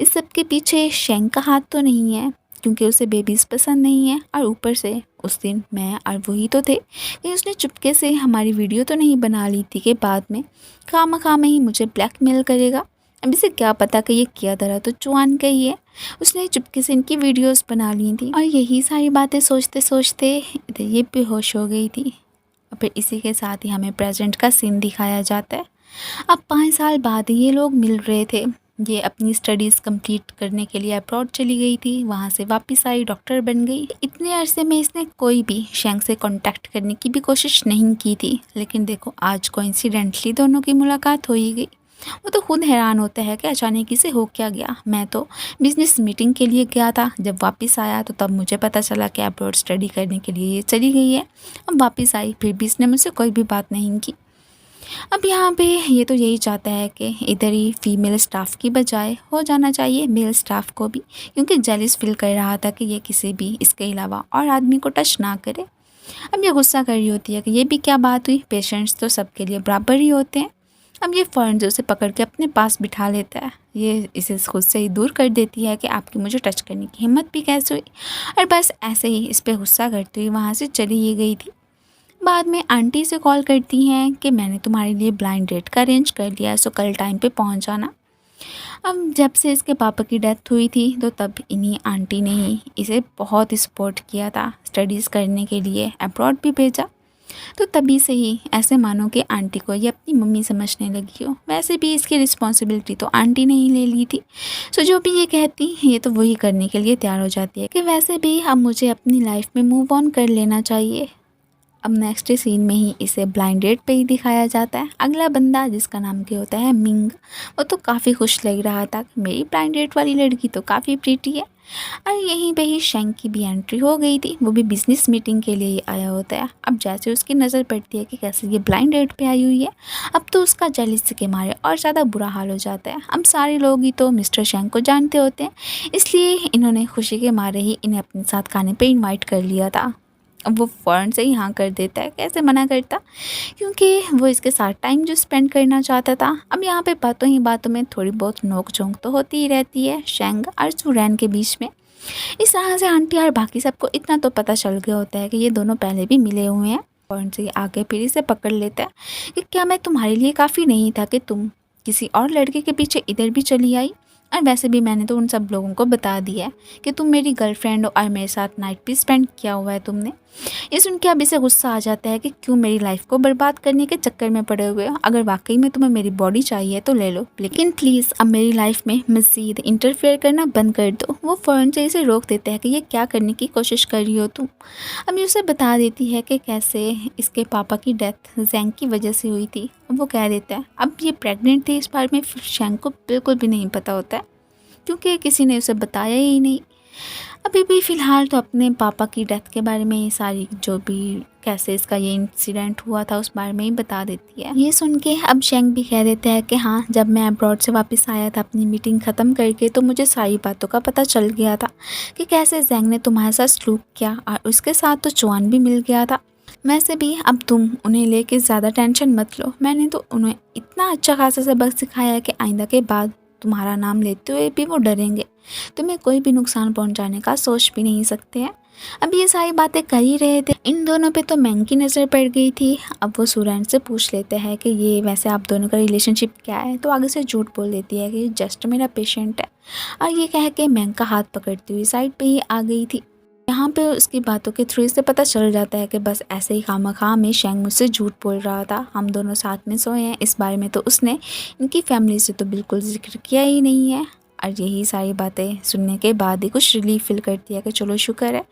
इस सब के पीछे शैंग का हाथ तो नहीं है, क्योंकि उसे बेबीज़ पसंद नहीं है और ऊपर से उस दिन मैं और वही तो थे। कहीं उसने चुपके से हमारी वीडियो तो नहीं बना ली थी कि बाद में खामखा में ही मुझे ब्लैकमेल करेगा। अब इसे क्या पता कि ये किया धरा तो चुआन का ही है। उसने चुपके से इनकी वीडियोस बना ली थी और यही सारी बातें सोचते सोचते ये बेहोश हो गई थी। और फिर इसी के साथ ही हमें प्रेजेंट का सीन दिखाया जाता है। अब 5 साल बाद ये लोग मिल रहे थे। ये अपनी स्टडीज़ कंप्लीट करने के लिए अब्रॉड चली गई थी, वहाँ से वापस आई, डॉक्टर बन गई। इतने अरसे में इसने कोई भी शैंग से कांटेक्ट करने की भी कोशिश नहीं की थी, लेकिन देखो आज कोइंसिडेंटली दोनों की मुलाकात हो ही गई। वो तो खुद हैरान होता है कि अचानक से हो क्या गया। मैं तो बिजनेस मीटिंग के लिए गया था, जब वापस आया तो तब मुझे पता चला कि अब्रॉड स्टडी करने के लिए ये चली गई है। अब वापस आई, फिर भी इसने मुझसे कोई भी बात नहीं की। अब यहाँ पे ये तो यही चाहता है कि इधर ही फीमेल स्टाफ की बजाय हो जाना चाहिए मेल स्टाफ को भी, क्योंकि जेलिस फील कर रहा था कि ये किसी भी इसके अलावा और आदमी को टच ना करे। अब ये गुस्सा कर रही होती है कि ये भी क्या बात हुई, पेशेंट्स तो सबके लिए बराबर ही होते हैं। अब ये फ़ौरन से उसे पकड़ के अपने पास बिठा लेता है। ये इसे खुद से ही दूर कर देती है कि आपकी मुझे टच करने की हिम्मत भी कैसे हुई। और बस ऐसे ही इस पर गुस्सा करते हुए वहाँ से चली ही गई थी। बाद में आंटी से कॉल करती हैं कि मैंने तुम्हारे लिए ब्लाइंड डेट का अरेंज कर लिया है, सो कल टाइम पे पहुँच जाना। अब जब से इसके पापा की डेथ हुई थी तो तब इन्हीं आंटी ने ही इसे बहुत सपोर्ट किया था, स्टडीज़ करने के लिए अब्रॉड भी भेजा। तो तभी से ही ऐसे मानो कि आंटी को ये अपनी मम्मी समझने लगी हो। वैसे भी इसकी रिस्पॉन्सिबिलिटी तो आंटी ने ही ले ली थी, सो जो भी ये कहती ये तो वही करने के लिए तैयार हो जाती है कि वैसे भी अब मुझे अपनी लाइफ में मूव ऑन कर लेना चाहिए। अब नेक्स्ट सीन में ही इसे ब्लाइंड डेट पे ही दिखाया जाता है। अगला बंदा जिसका नाम क्या होता है मिंग, वो तो काफ़ी खुश लग रहा था कि मेरी ब्लाइंड डेट वाली लड़की तो काफ़ी प्रीटी है। और यहीं पे ही शैंग की भी एंट्री हो गई थी। वो भी बिजनेस मीटिंग के लिए ही आया होता है। अब जैसे उसकी नज़र पड़ती है कि कैसे ये ब्लाइंड डेट पे आई हुई है, अब तो उसका जेलिसी के मारे और ज़्यादा बुरा हाल हो जाता है। अब सारे लोग ही तो मिस्टर शैंग को जानते होते हैं, इसलिए इन्होंने खुशी के मारे ही इन्हें अपने साथ खाने पर इन्वाइट कर लिया था। अब वो फ़ौरन से ही हाँ कर देता है, कैसे मना करता, क्योंकि वो इसके साथ टाइम जो स्पेंड करना चाहता था। अब यहाँ पे बातों ही बातों में थोड़ी बहुत नोक झोंक तो होती ही रहती है शैंग और सूरैन के बीच में। इस तरह से आंटी और बाकी सबको इतना तो पता चल गया होता है कि ये दोनों पहले भी मिले हुए हैं। फ़ौरन से आगे फिर इसे पकड़ लेता है कि क्या मैं तुम्हारे लिए काफ़ी नहीं था कि तुम किसी और लड़के के पीछे इधर भी चली आई। और वैसे भी मैंने तो उन सब लोगों को बता दिया है कि तुम मेरी गर्लफ्रेंड हो और मेरे साथ नाइट भी स्पेंड किया हुआ है तुमने। ये सुन के अब इसे गुस्सा आ जाता है कि क्यों मेरी लाइफ को बर्बाद करने के चक्कर में पड़े हुए हो। अगर वाकई में तुम्हें मेरी बॉडी चाहिए तो ले लो, लेकिन प्लीज़ अब मेरी लाइफ में मज़ीद इंटरफेयर करना बंद कर दो। वो फ़ौरन से इसे रोक देते हैं कि ये क्या करने की कोशिश कर रही हो तुम। अब ये उसे बता देती है कि कैसे इसके पापा की डेथ जैंग की वजह से हुई थी। अब वो कह देता है अब ये प्रेग्नेंट थी, इस बारे में शैंग को बिल्कुल भी नहीं पता होता है क्योंकि किसी ने उसे बताया ही नहीं। अभी भी फ़िलहाल तो अपने पापा की डेथ के बारे में सारी जो भी कैसे इसका ये इंसिडेंट हुआ था उस बारे में ही बता देती है। ये सुन के अब शेंग भी कह देता है कि हाँ, जब मैं अब्रॉड से वापस आया था अपनी मीटिंग ख़त्म करके तो मुझे सारी बातों का पता चल गया था कि कैसे जैंग ने तुम्हारे साथ सलूक किया और उसके साथ तो चुआन भी मिल गया था। वैसे भी अब तुम उन्हें लेके ज़्यादा टेंशन मत लो, मैंने तो उन्हें इतना अच्छा खासा सबक सिखाया है कि आइंदा के बाद तुम्हारा नाम लेते हुए भी वो डरेंगे, तुम्हें कोई भी नुकसान पहुंचाने का सोच भी नहीं सकते हैं। अब ये सारी बातें कर ही रहे थे, इन दोनों पे तो मैंग की नज़र पड़ गई थी। अब वो सुरैन से पूछ लेते हैं कि ये वैसे आप दोनों का रिलेशनशिप क्या है, तो आगे से झूठ बोल देती है कि जस्ट मेरा पेशेंट है, और ये कह के मैंग का हाथ पकड़ती हुई साइड पे ही आ गई थी। यहाँ पे उसकी बातों के थ्रू से पता चल जाता है कि बस ऐसे ही खामखा में शेंग मुझसे झूठ बोल रहा था, हम दोनों साथ में सोए हैं इस बारे में तो उसने इनकी फैमिली से तो बिल्कुल जिक्र किया ही नहीं है। और यही सारी बातें सुनने के बाद ही कुछ रिलीफ फील करती है कि चलो शुक्र है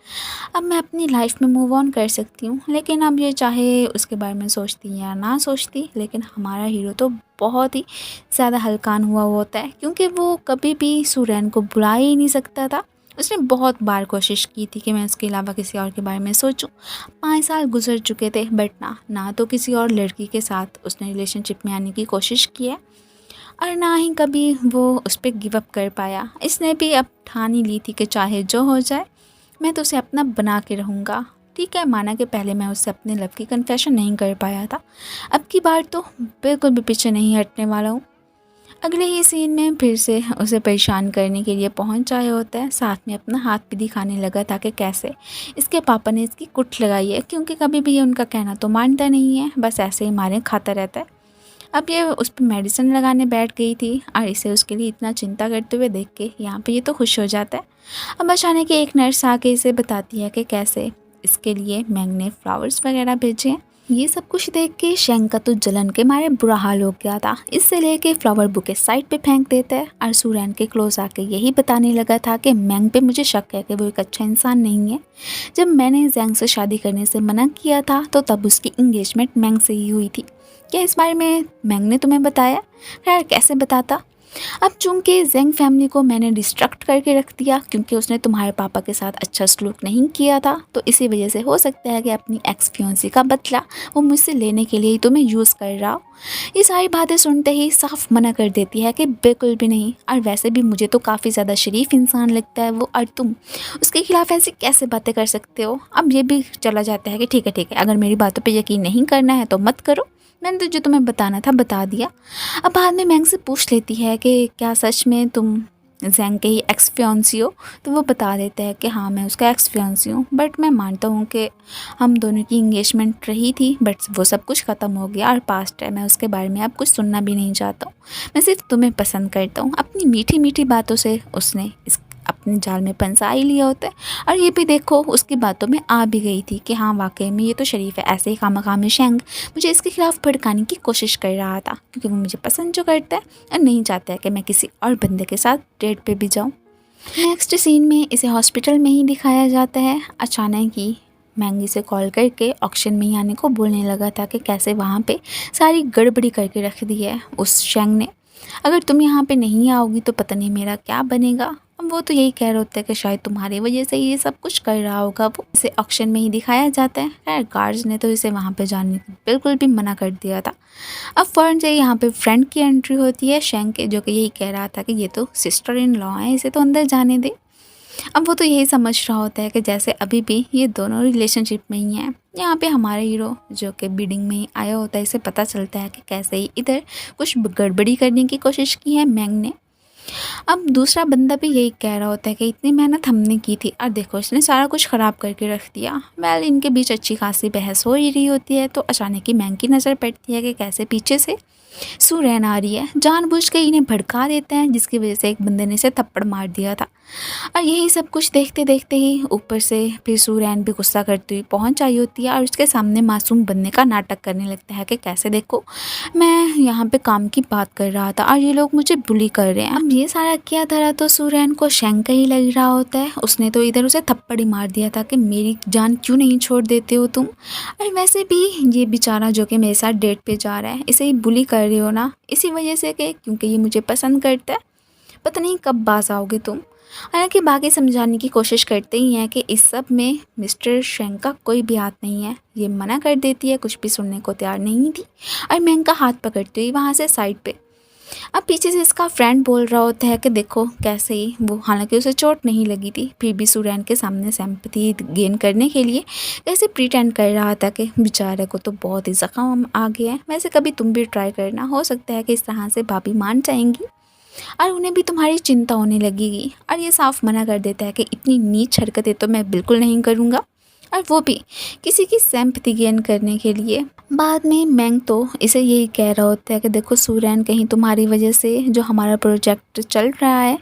अब मैं अपनी लाइफ में मूव ऑन कर सकती हूँ। लेकिन अब ये चाहे उसके बारे में सोचती या ना सोचती, लेकिन हमारा हीरो तो बहुत ही ज़्यादा हल्कान हुआ होता है क्योंकि वो कभी भी सुरैन को बुला ही नहीं सकता था। उसने बहुत बार कोशिश की थी कि मैं उसके अलावा किसी और के बारे में सोचूं। 5 साल गुजर चुके थे बट ना तो किसी और लड़की के साथ उसने रिलेशनशिप में आने की कोशिश की है और ना ही कभी वो उस पर गिव अप कर पाया। इसने भी अब ठान ही ली थी कि चाहे जो हो जाए मैं तो उसे अपना बना के रहूँगा। ठीक है, माना कि पहले मैं उससे अपने लव की कन्फेशन नहीं कर पाया था, अब की बार तो बिल्कुल भी पीछे नहीं हटने वाला हूँ। अगले ही सीन में फिर से उसे परेशान करने के लिए पहुंच आया होता है, साथ में अपना हाथ भी दिखाने लगा था कि कैसे इसके पापा ने इसकी कुट लगाई है, क्योंकि कभी भी ये उनका कहना तो मानता नहीं है, बस ऐसे ही मारे खाता रहता है। अब ये उस पर मेडिसिन लगाने बैठ गई थी और इसे उसके लिए इतना चिंता करते हुए देख के यहाँ पे ये तो खुश हो जाता है। अब अचानक एक नर्स आके इसे बताती है कि कैसे इसके लिए मैंग ने फ्लावर्स वगैरह भेजे हैं। ये सब कुछ देख के शेंग का तो जलन के मारे बुरा हाल हो गया था। इससे लेके फ्लावर बुके साइड पे फेंक देता है और सुरैन के क्लोज आके यही बताने लगा था कि मैंग पे मुझे शक है कि वो एक अच्छा इंसान नहीं है। जब मैंने जैंग से शादी करने से मना किया था तो तब उसकी इंगेजमेंट मैंग से ही हुई थी। क्या इस बारे में मैंग ने तुम्हें बताया? खैर, कैसे बताता। अब चूंकि जेंग फैमिली को मैंने डिस्ट्रक्ट करके रख दिया क्योंकि उसने तुम्हारे पापा के साथ अच्छा सलूक नहीं किया था, तो इसी वजह से हो सकता है कि अपनी एक्स फियोंसी का बदला वो मुझसे लेने के लिए ही तुम्हें यूज़ कर रहा हो। ये सारी बातें सुनते ही साफ मना कर देती है कि बिल्कुल भी नहीं, और वैसे भी मुझे तो काफ़ी ज़्यादा शरीफ इंसान लगता है वो, और तुम उसके खिलाफ ऐसी कैसे बातें कर सकते हो। अब ये भी चला जाता है कि ठीक है, अगर मेरी बातों पर यकीन नहीं करना है तो मत करो, मैंने तो जो तुम्हें बताना था बता दिया। अब बाद में मैंग से पूछ लेती है कि क्या सच में तुम जैंग के ही एक्स फियांसी हो, तो वो बता देता है कि हाँ, मैं उसका एक्स फियांसी हूँ, बट मैं मानता हूँ कि हम दोनों की इंगेजमेंट रही थी बट वो सब कुछ ख़त्म हो गया और पास्ट है, मैं उसके बारे में अब कुछ सुनना भी नहीं चाहता हूँ, मैं सिर्फ तुम्हें पसंद करता हूँ। अपनी मीठी मीठी बातों से उसने इस अपने जाल में फंसा ही लिया होता है, और ये भी देखो उसकी बातों में आ भी गई थी कि हाँ, वाकई में ये तो शरीफ है। ऐसे ही खामखा में शेंग मुझे इसके खिलाफ भड़काने की कोशिश कर रहा था क्योंकि वो मुझे पसंद जो करता है और नहीं चाहता है कि मैं किसी और बंदे के साथ डेट पे भी जाऊँ। नेक्स्ट सीन में इसे हॉस्पिटल में ही दिखाया जाता है। अचानक ही मैंगी से कॉल करके ऑक्शन में ही आने को बोलने लगा था कि कैसे वहाँ पे सारी गड़बड़ी करके रख दी है उस शेंग ने, अगर तुम यहाँ पे नहीं आओगी तो पता नहीं मेरा क्या बनेगा। अब वो तो यही कह रहे होते हैं कि शायद तुम्हारी वजह से ये सब कुछ कर रहा होगा। वो इसे ऑक्शन में ही दिखाया जाता है। खैर, गार्ड्स ने तो इसे वहाँ पे जाने को बिल्कुल भी मना कर दिया था। अब फ़ौरन से यहाँ पे फ्रेंड की एंट्री होती है शेंग के, जो कि यही कह रहा था कि ये तो सिस्टर इन लॉ है, इसे तो अंदर जाने दे। अब वो तो यही समझ रहा होता है कि जैसे अभी भी ये दोनों रिलेशनशिप में ही हैं। यहाँ पे हमारे हीरो जो कि बिडिंग में ही आया होता है, इसे पता चलता है कि कैसे ही इधर कुछ गड़बड़ी करने की कोशिश की है मैंग ने। अब दूसरा बंदा भी यही कह रहा होता है कि इतनी मेहनत हमने की थी और देखो इसने सारा कुछ ख़राब करके रख दिया। वेल, इनके बीच अच्छी खासी बहस हो ही रही होती है तो अचानक ही मैंग की नज़र पड़ती है कि कैसे पीछे से सुरैन आ रही है, जानबूझ के इन्हें भड़का देते हैं, जिसकी वजह से एक बंदे ने इसे थप्पड़ मार दिया था। और यही सब कुछ देखते देखते ही ऊपर से फिर सुरैन भी गुस्सा करती हुई पहुंच आई होती है और उसके सामने मासूम बनने का नाटक करने लगता है कि कैसे देखो, मैं यहाँ पे काम की बात कर रहा था और ये लोग मुझे बुली कर रहे हैं। अब ये सारा किया धरा तो सुरैन को शंक का ही लग रहा होता है। उसने तो इधर उसे थप्पड़ ही मार दिया था कि मेरी जान क्यों नहीं छोड़ देते हो तुम, और वैसे भी ये बेचारा जो कि मेरे साथ डेट पे जा रहा है, इसे ही बुली कर रही हो ना इसी वजह से कि क्योंकि ये मुझे पसंद करता है, पता नहीं कब बाज आओगे तुम। हालांकि बाकी समझाने की कोशिश करते ही हैं कि इस सब में मिस्टर शेंग का कोई भी हाथ नहीं है। ये मना कर देती है, कुछ भी सुनने को तैयार नहीं थी और मैंग का हाथ पकड़ती हुई वहाँ से साइड पे। अब पीछे से इसका फ्रेंड बोल रहा होता है कि देखो कैसे ही वो, हालांकि उसे चोट नहीं लगी थी, फिर भी सुरैन के सामने सिंपैथी गेन करने के लिए कैसे प्रिटेंड कर रहा था कि बेचारे को तो बहुत ही ज़ख्म आ गया है, वैसे कभी तुम भी ट्राई करना, हो सकता है कि इस तरह से भाभी मान जाएंगी और उन्हें भी तुम्हारी चिंता होने लगेगी। और ये साफ मना कर देता है कि इतनी नीच हरकतें तो मैं बिल्कुल नहीं करूँगा, और वो भी किसी की सिंपैथी गेन करने के लिए। बाद में मैंग तो इसे यही कह रहा होता है कि देखो सुरैन, कहीं तुम्हारी वजह से जो हमारा प्रोजेक्ट चल रहा है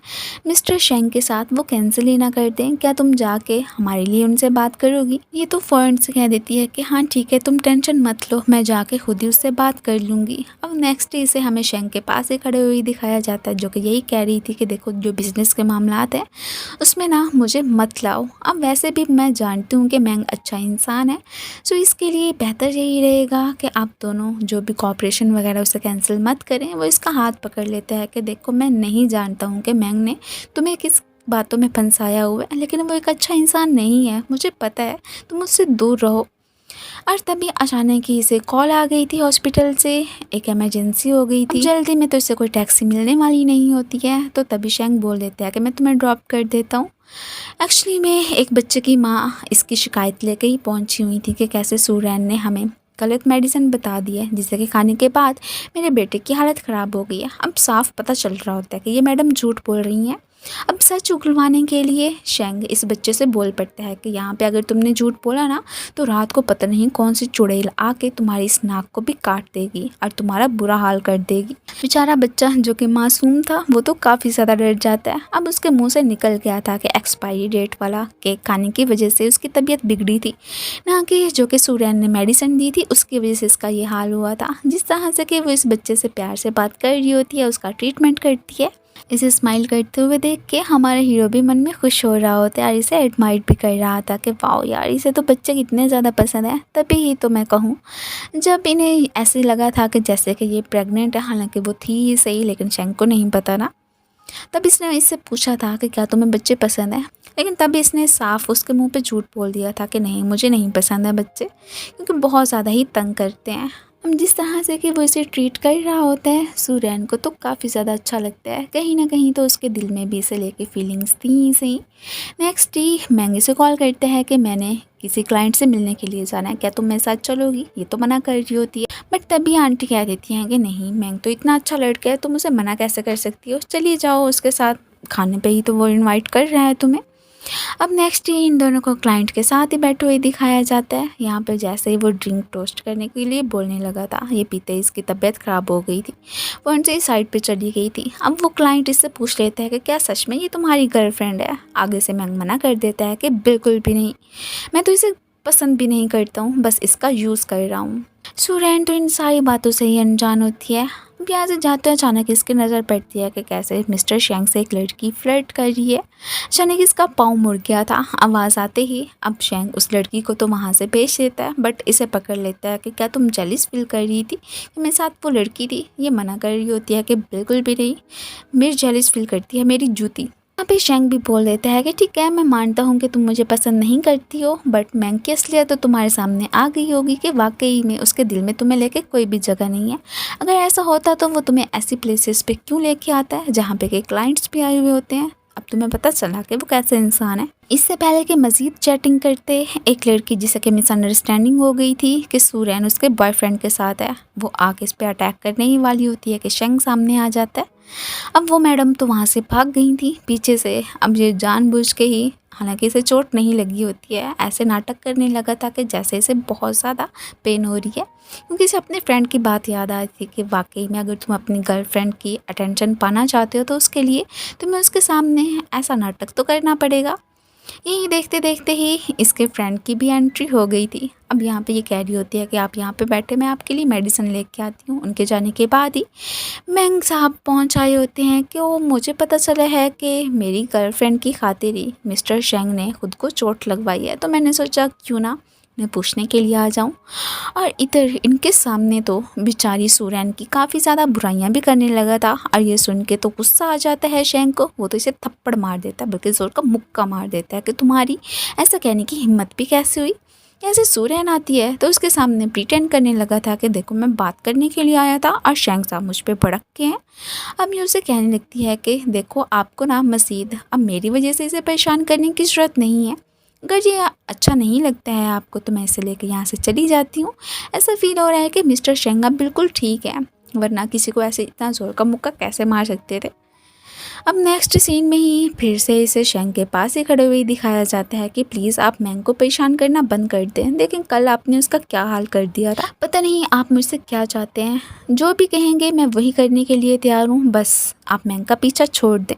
मिस्टर शेंग के साथ वो कैंसिल ही ना कर दें, क्या तुम जाके हमारे लिए उनसे बात करोगी। ये तो फ़ौरन से कह देती है कि हाँ ठीक है, तुम टेंशन मत लो, मैं जाके खुद ही उससे बात कर लूँगी। अब नेक्स्ट डे इसे हमें शेंग के पास ही खड़े हुए दिखाया जाता है, जो कि यही कह रही थी कि देखो जो बिज़नेस के मामलात हैं उसमें ना मुझे मत लाओ। अब वैसे भी मैं जानती हूँ कि मैंग अच्छा इंसान है, सो इसके लिए बेहतर यही रहेगा कि आप दोनों जो भी कॉपरेशन वगैरह उसे कैंसिल मत करें। वो इसका हाथ पकड़ लेता है कि देखो मैं नहीं जानता हूँ कि मैंग ने तुम्हें किस बातों में फंसाया हुआ है, लेकिन वो एक अच्छा इंसान नहीं है, मुझे पता है, तुम उससे दूर रहो। और तभी अचानक ही इसे कॉल आ गई थी हॉस्पिटल से, एक इमरजेंसी हो गई थी। जल्दी में तो इसे कोई टैक्सी मिलने वाली नहीं होती है, तो तभी शेंग बोल देता है कि मैं तुम्हें ड्रॉप कर देता हूँ। एक्चुअली में एक बच्चे की माँ इसकी शिकायत लेके ही पहुंची हुई थी कि कैसे सुरैन ने हमें गलत मेडिसिन बता दी है, जिसे कि खाने के बाद मेरे बेटे की हालत ख़राब हो गई है। अब साफ पता चल रहा होता है कि ये मैडम झूठ बोल रही हैं। अब सच उगलवाने के लिए शेंग इस बच्चे से बोल पड़ता है कि यहाँ पे अगर तुमने झूठ बोला ना तो रात को पता नहीं कौन सी चुड़ैल आके तुम्हारी इस नाक को भी काट देगी और तुम्हारा बुरा हाल कर देगी। बेचारा बच्चा जो कि मासूम था वो तो काफ़ी ज़्यादा डर जाता है। अब उसके मुंह से निकल गया था कि एक्सपायरी डेट वाला केक खाने की वजह से उसकी तबीयत बिगड़ी थी, ना कि जो कि सुरैन ने मेडिसिन दी थी उसकी वजह से इसका ये हाल हुआ था। जिस तरह से कि वो इस बच्चे से प्यार से बात कर रही होती है, उसका ट्रीटमेंट करती है, इसे स्माइल करते हुए देख के हमारा हीरो भी मन में खुश हो रहा होता है और इसे एडमायर भी कर रहा था कि वाओ यार, इसे तो बच्चे कितने ज़्यादा पसंद है। तभी ही तो मैं कहूँ जब इन्हें ऐसे लगा था कि जैसे कि ये प्रेग्नेंट है, हालांकि वो थी ही सही लेकिन शेंग को नहीं पता ना। तब इसने इससे पूछा था कि क्या तुम्हें बच्चे पसंद है, लेकिन तब इसने साफ उसके मुंह पे झूठ बोल दिया था कि नहीं मुझे नहीं पसंद है बच्चे, क्योंकि बहुत ज़्यादा ही तंग करते हैं। हम जिस तरह से कि वो इसे ट्रीट कर रहा होता है सुरैन को तो काफ़ी ज़्यादा अच्छा लगता है, कहीं ना कहीं तो उसके दिल में भी इसे लेके फीलिंग्स थी ही सही। नेक्स्ट डे मैंगी से कॉल करते हैं कि मैंने किसी क्लाइंट से मिलने के लिए जाना है, क्या तुम मेरे साथ चलोगी। ये तो मना कर रही होती है, बट तभी आंटी कह देती हैं कि नहीं मैंग तो इतना अच्छा लड़का है, तुम उसे मना कैसे कर सकती हो, चलिए जाओ उसके साथ, खाने पे ही तो वो इनवाइट कर रहा है तुम्हें। अब नेक्स्ट डे इन दोनों को क्लाइंट के साथ ही बैठे हुए दिखाया जाता है। यहाँ पे जैसे ही वो ड्रिंक टोस्ट करने के लिए बोलने लगा था, ये पीते ही इसकी तबीयत ख़राब हो गई थी, वो उनसे ही साइड पे चली गई थी। अब वो क्लाइंट इससे पूछ लेता है कि क्या सच में ये तुम्हारी गर्लफ्रेंड है। आगे से मैं मना कर देता है कि बिल्कुल भी नहीं, मैं तो इसे पसंद भी नहीं करता हूँ, बस इसका यूज़ कर रहा हूँ। सुरैन तो इन सारी बातों से ही अनजान होती है। अब यहाँ से जाते अचानक इसकी नज़र पड़ती है कि कैसे मिस्टर शेंग से एक लड़की फ्लर्ट कर रही है। अचानक इसका पाँव मुड़ गया था आवाज़ आते ही। अब शेंग उस लड़की को तो वहाँ से भेज देता है, बट इसे पकड़ लेता है कि क्या तुम जेलिस फील कर रही थी कि मेरे साथ वो लड़की थी। ये मना कर रही होती है कि बिल्कुल भी नहीं, मेरी जेलिस फील करती है मेरी जूती। यहाँ पे शेंग भी बोल देता है कि ठीक है मैं मानता हूँ कि तुम मुझे पसंद नहीं करती हो, बट मैंग की असलियत तो तुम्हारे सामने आ गई होगी कि वाकई में उसके दिल में तुम्हें लेके कोई भी जगह नहीं है। अगर ऐसा होता तो वो तुम्हें ऐसी प्लेसेस पे क्यों लेके आता है जहाँ पे के क्लाइंट्स भी आए हुए होते हैं। अब तुम्हें पता चला कि वो कैसे इंसान है। इससे पहले कि मज़ीद चैटिंग करते एक लड़की जिसे कि मिसअंडरस्टैंडिंग हो गई थी कि सुरैन उसके बॉयफ्रेंड के साथ है, वो आके इस पर अटैक करने ही वाली होती है कि शेंग सामने आ जाता है। अब वो मैडम तो वहाँ से भाग गई थी पीछे से। अब ये जानबूझ के ही हालांकि इसे चोट नहीं लगी होती है। ऐसे नाटक करने लगा था कि जैसे इसे बहुत ज़्यादा पेन हो रही है, क्योंकि इसे अपने फ्रेंड की बात याद आई थी कि वाकई में अगर तुम अपनी गर्लफ्रेंड की अटेंशन पाना चाहते हो तो उसके लिए तुम्हें उसके सामने ऐसा नाटक तो करना पड़ेगा। यही देखते देखते ही इसके फ्रेंड की भी एंट्री हो गई थी। अब यहाँ पे ये कह रही होती है कि आप यहाँ पे बैठे, मैं आपके लिए मेडिसिन लेके आती हूँ। उनके जाने के बाद ही मेंग साहब पहुँच आए होते हैं कि वो मुझे पता चला है कि मेरी गर्लफ्रेंड की खातिर ही मिस्टर शेंग ने खुद को चोट लगवाई है, तो मैंने सोचा क्यों ना मैं पूछने के लिए आ जाऊं। और इधर इनके सामने तो बेचारी सूरैन की काफ़ी ज़्यादा बुराइयां भी करने लगा था। और ये सुन के तो गुस्सा आ जाता है शेंग को। वो तो इसे थप्पड़ मार देता है, बल्कि जोर का मुक्का मार देता है कि तुम्हारी ऐसा कहने की हिम्मत भी कैसे हुई। ऐसे सूरैन आती है तो उसके सामने प्रिटेंड करने लगा था कि देखो मैं बात करने के लिए आया था और शेंग साहब मुझ पे भड़क के हैं। अब ये उसे कहने लगती है कि देखो आपको ना मजीद अब मेरी वजह से इसे परेशान करने की ज़रूरत नहीं है। अगर ये अच्छा नहीं लगता है आपको तो मैं इसे लेकर यहाँ से चली जाती हूँ। ऐसा फील हो रहा है कि मिस्टर शेंग अब बिल्कुल ठीक है, वरना किसी को ऐसे इतना ज़ोर का मुक्का कैसे मार सकते थे। अब नेक्स्ट सीन में ही फिर से इसे शेंग के पास ही खड़े हुए दिखाया जाता है कि प्लीज़ आप मैंग को परेशान करना बंद कर दें। लेकिन कल आपने उसका क्या हाल कर दिया था, पता नहीं आप मुझसे क्या चाहते हैं। जो भी कहेंगे मैं वही करने के लिए तैयार हूँ, बस आप मैंग का पीछा छोड़ दें।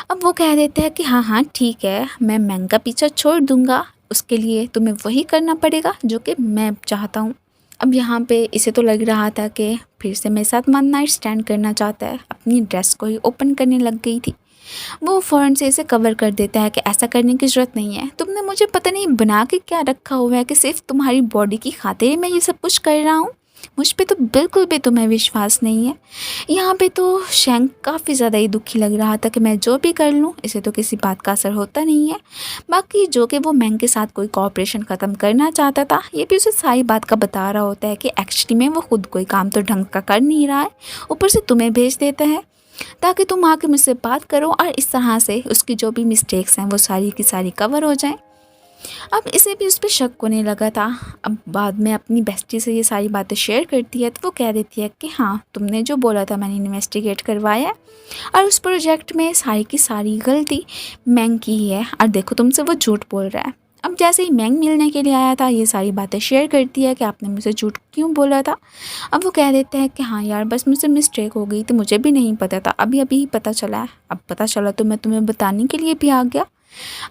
अब वो कह देते हैं कि हाँ हाँ ठीक है, मैं मैंग का पीछा छोड़ दूंगा, उसके लिए तुम्हें वही करना पड़ेगा जो कि मैं चाहता हूँ। अब यहाँ पे इसे तो लग रहा था कि फिर से मेरे साथ वन नाइट स्टैंड करना चाहता है। अपनी ड्रेस को ही ओपन करने लग गई थी। वो फ़ौरन से इसे कवर कर देता है कि ऐसा करने की ज़रूरत नहीं है, तुमने मुझे पता नहीं बना के क्या रखा हुआ है कि सिर्फ तुम्हारी बॉडी की खातिर मैं ये सब कुछ कर रहा हूँ। मुझ पे तो बिल्कुल भी तुम्हें विश्वास नहीं है। यहाँ पे तो शेंग काफ़ी ज़्यादा ही दुखी लग रहा था कि मैं जो भी कर लूँ इसे तो किसी बात का असर होता नहीं है। बाकी जो कि वो मैंग के साथ कोई कॉपरेशन ख़त्म करना चाहता था, ये भी उसे सारी बात का बता रहा होता है कि एक्चुअली में वो खुद कोई काम तो ढंग का कर नहीं रहा है, ऊपर से तुम्हें भेज देता है ताकि तुम आके मुझसे बात करो और इस तरह से उसकी जो भी मिस्टेक्स हैं वो सारी की सारी कवर हो जाएं। अब इसे भी उस पर शक होने लगा था। अब बाद में अपनी बेस्टी से ये सारी बातें शेयर करती है तो वो कह देती है कि हाँ तुमने जो बोला था मैंने इन्वेस्टिगेट करवाया है और उस प्रोजेक्ट में सारी की सारी गलती मैंग की ही है और देखो तुमसे वो झूठ बोल रहा है। अब जैसे ही मैंग मिलने के लिए आया था ये सारी बातें शेयर करती है कि आपने मुझसे झूठ क्यों बोला था। अब वो कह देते हैं कि हाँ यार बस मुझसे मिस्टेक हो गई तो मुझे भी नहीं पता था, अभी अभी ही पता चला है। अब पता चला तो मैं तुम्हें बताने के लिए भी आ गया।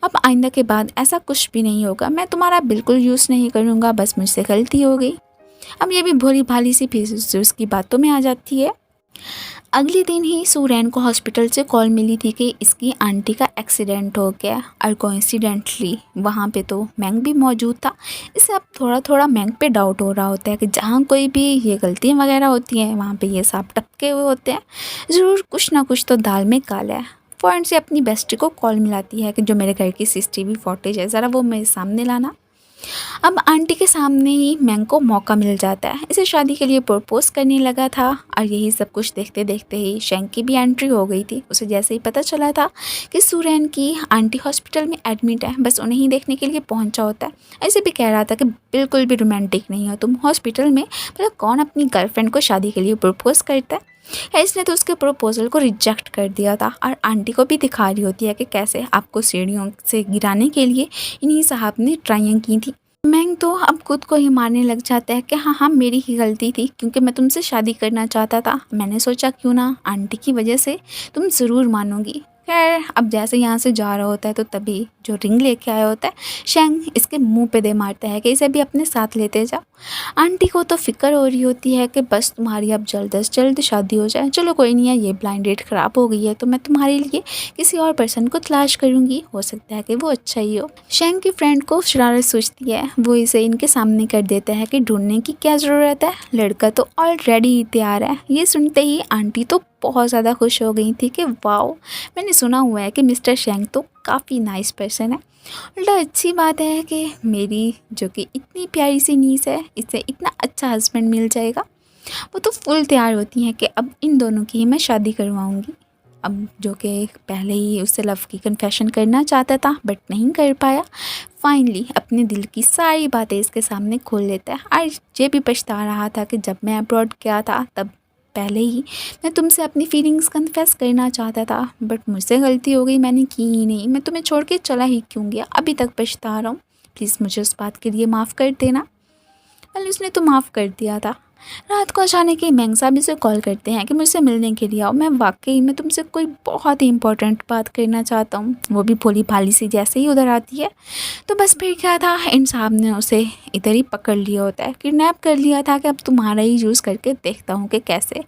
अब आइंदा के बाद ऐसा कुछ भी नहीं होगा, मैं तुम्हारा बिल्कुल यूज़ नहीं करूँगा, बस मुझसे गलती हो गई। अब ये भी भोली भाली सी फिर से उसकी बातों में आ जाती है। अगले दिन ही सूरैन को हॉस्पिटल से कॉल मिली थी कि इसकी आंटी का एक्सीडेंट हो गया और कोइंसिडेंटली वहाँ पे तो मैंग भी मौजूद था। इससे अब थोड़ा थोड़ा मैंग पे डाउट हो रहा होता है कि जहाँ कोई भी ये गलतियाँ वगैरह होती हैं वहाँ पे ये सांप टपके हुए होते हैं, ज़रूर कुछ ना कुछ तो दाल में काला है। फ़ौरन से अपनी बेस्टी को कॉल मिलाती है कि जो मेरे घर की सीसीटीवी फुटेज है ज़रा वो मेरे सामने लाना। अब आंटी के सामने ही मैंग को मौका मिल जाता है, इसे शादी के लिए प्रपोज करने लगा था। और यही सब कुछ देखते देखते ही शेंग की भी एंट्री हो गई थी। उसे जैसे ही पता चला था कि सूरैन की आंटी हॉस्पिटल में एडमिट है, बस उन्हें ही देखने के लिए पहुंचा होता है। ऐसे भी कह रहा था कि बिल्कुल भी रोमांटिक नहीं हो तुम हॉस्पिटल में, मतलब कौन अपनी गर्लफ्रेंड को शादी के लिए प्रपोज करता है। इसने तो उसके प्रपोजल को रिजेक्ट कर दिया था और आंटी को भी दिखा रही होती है कि कैसे आपको सीढ़ियों से गिराने के लिए इन्हीं साहब ने ट्राइयाँ की थी। मैंग तो अब खुद को ही मारने लग जाता है कि हाँ हाँ मेरी ही गलती थी, क्योंकि मैं तुमसे शादी करना चाहता था। मैंने सोचा क्यों ना आंटी की वजह से तुम ज़रूर मानोगी। खैर अब जैसे यहाँ से जा रहा होता है तो तभी जो रिंग लेके आया होता है शेंग इसके मुंह पे दे मारता है कि इसे भी अपने साथ लेते जाओ। आंटी को तो फिक्र हो रही होती है कि बस तुम्हारी अब जल्द से जल्द शादी हो जाए। चलो कोई नहीं है, ये ब्लाइंड डेट ख़राब हो गई है तो मैं तुम्हारे लिए किसी और पर्सन को तलाश करूँगी, हो सकता है कि वो अच्छा ही हो। शेंग की फ्रेंड को शरारत सोचती है, वो इसे इनके सामने कर देता है कि ढूंढने की क्या ज़रूरत है, लड़का तो ऑलरेडी ही तैयार है। ये सुनते ही आंटी तो बहुत ज़्यादा खुश हो गई थी कि वाओ, मैंने सुना हुआ है कि मिस्टर शेंग तो काफ़ी नाइस पर्सन है। उल्टा अच्छी बात है कि मेरी जो कि इतनी प्यारी सी नीस है इससे इतना अच्छा हस्बैंड मिल जाएगा। वो तो फुल तैयार होती हैं कि अब इन दोनों की ही मैं शादी करवाऊंगी। अब जो कि पहले ही उससे लव की कन्फेशन करना चाहता था बट नहीं कर पाया, फाइनली अपने दिल की सारी बातें इसके सामने खोल लेता है। और ये भी पछता रहा था कि जब मैं अब्रॉड गया था तब पहले ही मैं तुमसे अपनी फीलिंग्स कन्फेस करना चाहता था, बट मुझसे गलती हो गई, मैंने की ही नहीं। मैं तुम्हें छोड़ के चला ही क्यों गया, अभी तक पछता रहा हूँ। प्लीज़ मुझे उस बात के लिए माफ़ कर देना। वेल उसने तो माफ़ कर दिया था। रात को अचानक ही मेंग साहब इसे कॉल करते हैं कि मुझसे मिलने के लिए आओ। मैं वाकई में तुमसे कोई बहुत ही इंपॉर्टेंट बात करना चाहता हूँ। वो भी भोली भाली सी जैसे ही उधर आती है। तो बस फिर क्या था, इन साहब ने उसे इधर ही पकड़ लिया होता है, किडनैप कर लिया था कि अब तुम्हारा ही यूज़ करके देखता हूँ कि कैसे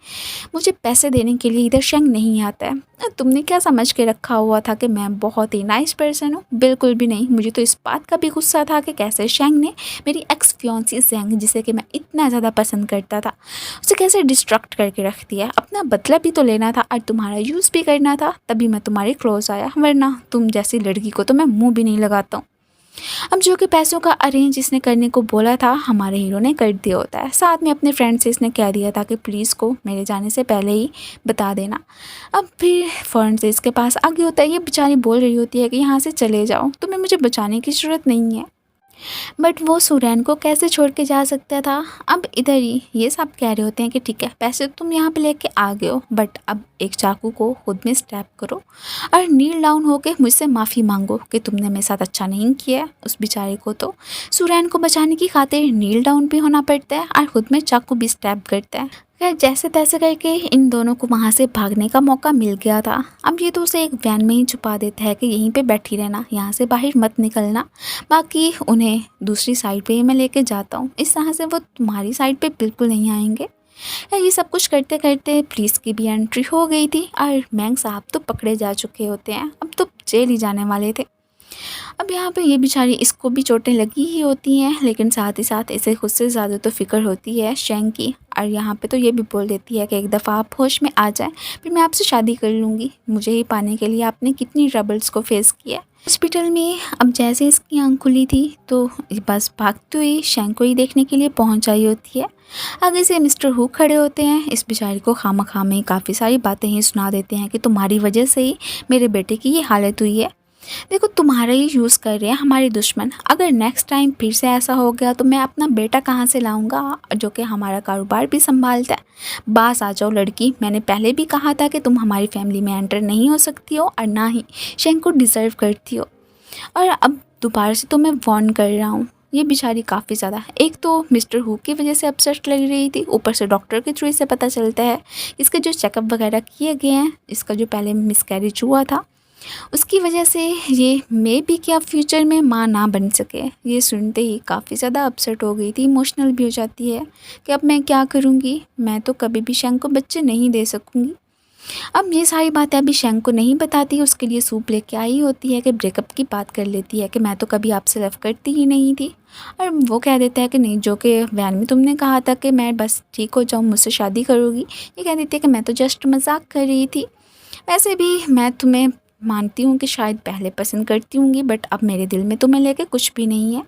मुझे पैसे देने के लिए इधर शेंग नहीं आता है। तुमने क्या समझ के रखा हुआ था कि मैं बहुत ही नाइस पर्सन हूँ? बिल्कुल भी नहीं। मुझे तो इस बात का भी गुस्सा था कि कैसे शेंग ने मेरी एक्स फियांसी जेंग, जिसे कि मैं इतना ज़्यादा पसंद करता था, उसे कैसे डिस्ट्रैक्ट करके रख दिया। अपना बदला भी तो लेना था और तुम्हारा यूज़ भी करना था, तभी मैं तुम्हारे क्लोज आया, वरना तुम जैसी लड़की को तो मैं मुँह भी नहीं लगाता हूँ। अब जो कि पैसों का अरेंज इसने करने को बोला था, हमारे हीरो ने कर दिया होता है। साथ में अपने फ्रेंड से इसने कह दिया था कि पुलिस को मेरे जाने से पहले ही बता देना। अब फिर फ़ौरन से इसके पास आ गया होता है। ये बेचारी बोल रही होती है कि यहाँ से चले जाओ, तुम्हें मुझे बचाने की ज़रूरत नहीं है। बट वो सुरैन को कैसे छोड़ के जा सकता था। अब इधर ही ये सब कह रहे होते हैं कि ठीक है, पैसे तुम यहाँ पे लेके आ गए हो, बट अब एक चाकू को खुद में स्टैब करो और नील डाउन होके मुझसे माफ़ी मांगो कि तुमने मेरे साथ अच्छा नहीं किया। उस बेचारे को तो सुरैन को बचाने की खातिर नील डाउन भी होना पड़ता है और खुद में चाकू भी स्टैब करता है। खैर जैसे तैसे करके इन दोनों को वहाँ से भागने का मौका मिल गया था। अब ये तो उसे एक वैन में ही छुपा देता है कि यहीं पे बैठी रहना, यहाँ से बाहर मत निकलना, बाकी उन्हें दूसरी साइड पे ही मैं लेके जाता हूँ, इस तरह से वो तुम्हारी साइड पे बिल्कुल नहीं आएंगे। ये सब कुछ करते करते पुलिस की भी एंट्री हो गई थी और मेंग साहब तो पकड़े जा चुके होते हैं, अब तो जेल ही जाने वाले थे। अब यहाँ पे ये बेचारी, इसको भी चोटें लगी ही होती हैं, लेकिन साथ ही साथ इसे खुद से ज़्यादा तो फिक्र होती है शेंग की। और यहाँ पे तो ये भी बोल देती है कि एक दफ़ा आप होश में आ जाएं, फिर मैं आपसे शादी कर लूँगी। मुझे ही पाने के लिए आपने कितनी ट्रबल्स को फेस किया। हॉस्पिटल में अब जैसे इसकी आँख खुली थी तो बस भागते हुई शेंग को ही देखने के लिए पहुँच आई होती है। आगे से मिस्टर हु खड़े होते हैं, इस बेचारी को खामा में काफ़ी सारी बातें ही सुना देते हैं कि तुम्हारी वजह से ही मेरे बेटे की ये हालत हुई है। देखो तुम्हारा ही यूज़ कर रहे हैं हमारे दुश्मन, अगर नेक्स्ट टाइम फिर से ऐसा हो गया तो मैं अपना बेटा कहाँ से लाऊंगा, जो कि हमारा कारोबार भी संभालता है। बास आ जाओ लड़की, मैंने पहले भी कहा था कि तुम हमारी फैमिली में एंटर नहीं हो सकती हो और ना ही शेंग को डिज़र्व करती हो, और अब दोबारा से तो मैं वार्न कर रहा हूँ। ये बेचारी काफ़ी ज़्यादा, एक तो मिस्टर हु की वजह से अपसेट लग रही थी, ऊपर से डॉक्टर के थ्रू इसे पता चलता है इसके जो चेकअप वगैरह किए गए हैं, इसका जो पहले मिसकैरेज हुआ था उसकी वजह से ये मे भी क्या फ्यूचर में माँ ना बन सके। ये सुनते ही काफ़ी ज़्यादा अपसेट हो गई थी, इमोशनल भी हो जाती है कि अब मैं क्या करूँगी, मैं तो कभी भी शेंग को बच्चे नहीं दे सकूँगी। अब ये सारी बातें अभी शेंग को नहीं बताती, उसके लिए सूप लेके आई होती है कि ब्रेकअप की बात कर लेती है कि मैं तो कभी आपसे लव करती ही नहीं थी, और वो कह देता है कि नहीं, जो कि वैन में तुमने कहा था कि मैं बस ठीक हो जाऊँ मुझसे शादी करोगी, ये कह देती है कि मैं तो जस्ट मजाक कर रही थी। वैसे भी मैं तुम्हें मानती हूँ कि शायद पहले पसंद करती होंगी, बट अब मेरे दिल में तुम्हें लेके कुछ भी नहीं है।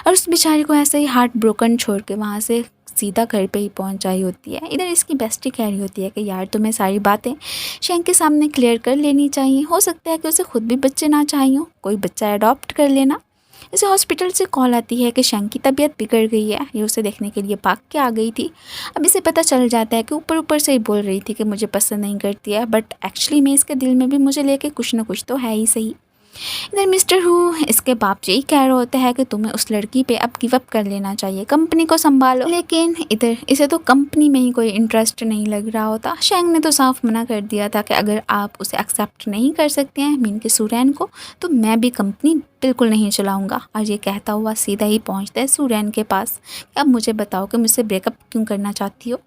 और उस बेचारी को ऐसे ही हार्ट ब्रोकन छोड़ के वहाँ से सीधा घर पे ही पहुँच आई होती है। इधर इसकी बेस्टी कह रही होती है कि यार तुम्हें सारी बातें शेंग के सामने क्लियर कर लेनी चाहिए, हो सकता है कि उसे खुद भी बच्चे ना चाहिए, कोई बच्चा अडॉप्ट कर लेना। इसे हॉस्पिटल से कॉल आती है कि शेंग की तबीयत बिगड़ गई है, ये उसे देखने के लिए भाग के आ गई थी। अब इसे पता चल जाता है कि ऊपर ऊपर से ही बोल रही थी कि मुझे पसंद नहीं करती है, बट एक्चुअली में इसके दिल में भी मुझे लेके कुछ ना कुछ तो है ही सही। इधर मिस्टर हु, इसके बाप जी कह रहे होते हैं कि तुम्हें उस लड़की पे अब गिव अप कर लेना चाहिए, कंपनी को संभालो। लेकिन इधर इसे तो कंपनी में ही कोई इंटरेस्ट नहीं लग रहा होता। शेंग ने तो साफ मना कर दिया था कि अगर आप उसे एक्सेप्ट नहीं कर सकते हैं, मीन के सुरैन को, तो मैं भी कंपनी बिल्कुल नहीं चलाऊंगा। और ये कहता हुआ सीधा ही पहुंचता है सुरैन के पास कि अब मुझे बताओ कि मुझसे ब्रेकअप क्यों करना चाहती हो।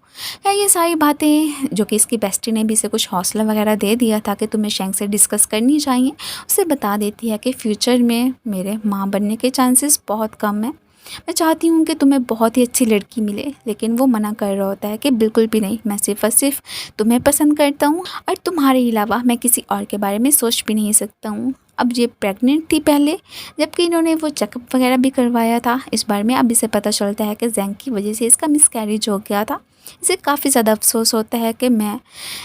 या ये सारी बातें जो कि इसकी बेस्टी ने भी इसे कुछ हौसला वगैरह दे दिया था कि तुम्हें शेंग से डिस्कस करनी चाहिए, उसे बता देती है कि फ्यूचर में मेरे माँ बनने के चांसेस बहुत कम है। मैं चाहती हूँ कि तुम्हें बहुत ही अच्छी लड़की मिले, लेकिन वो मना कर रहा होता है कि बिल्कुल भी नहीं, मैं सिर्फ और सिर्फ तुम्हें पसंद करता हूँ और तुम्हारे अलावा मैं किसी और के बारे में सोच भी नहीं सकता हूँ। अब ये प्रेग्नेंट थी पहले, जबकि इन्होंने वो चेकअप वगैरह भी करवाया था इस बार में। अब इसे पता चलता है कि जैंग की वजह से इसका मिसकैरेज हो गया था। इसे काफ़ी ज़्यादा अफसोस होता है कि मैं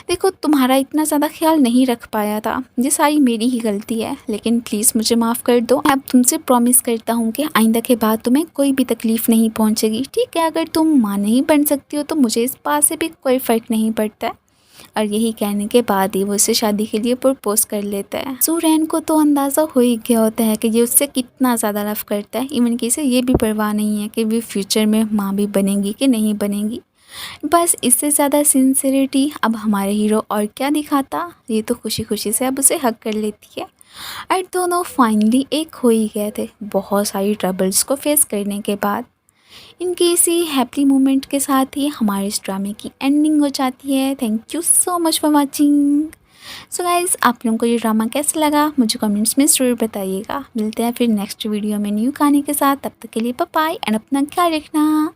देखो तुम्हारा इतना ज़्यादा ख्याल नहीं रख पाया था, ये सारी मेरी ही गलती है, लेकिन प्लीज़ मुझे माफ़ कर दो। अब तुमसे प्रॉमिस करता हूँ कि आइंदा के बाद तुम्हें कोई भी तकलीफ़ नहीं पहुँचेगी, ठीक है? अगर तुम माँ नहीं बन सकती हो तो मुझे इस बात से भी कोई फ़र्क नहीं पड़ता है। और यही कहने के बाद ही वो उससे शादी के लिए प्रपोज कर लेता है। सूरैन को तो अंदाज़ा हो ही गया होता है कि ये उससे कितना ज़्यादा लव करता है। इवन कि इसे ये भी परवाह नहीं है कि वो फ्यूचर में माँ भी बनेगी कि नहीं बनेगी। बस इससे ज़्यादा सिंसियरिटी अब हमारे हीरो और क्या दिखाता। ये तो खुशी खुशी से अब उसे हक कर लेती है। और दोनों फाइनली एक हो ही गए थे बहुत सारी ट्रबल्स को फेस करने के बाद। इनके इसी हैप्पी मोमेंट के साथ ही हमारे इस ड्रामे की एंडिंग हो जाती है। Thank you so much for watching. So guys, आप लोगों को ये ड्रामा कैसा लगा मुझे कमेंट्स में ज़रूर बताइएगा। मिलते हैं फिर नेक्स्ट वीडियो में न्यू कहानी के साथ। तब तक के लिए बाय बाय एंड अपना ख्याल रखना।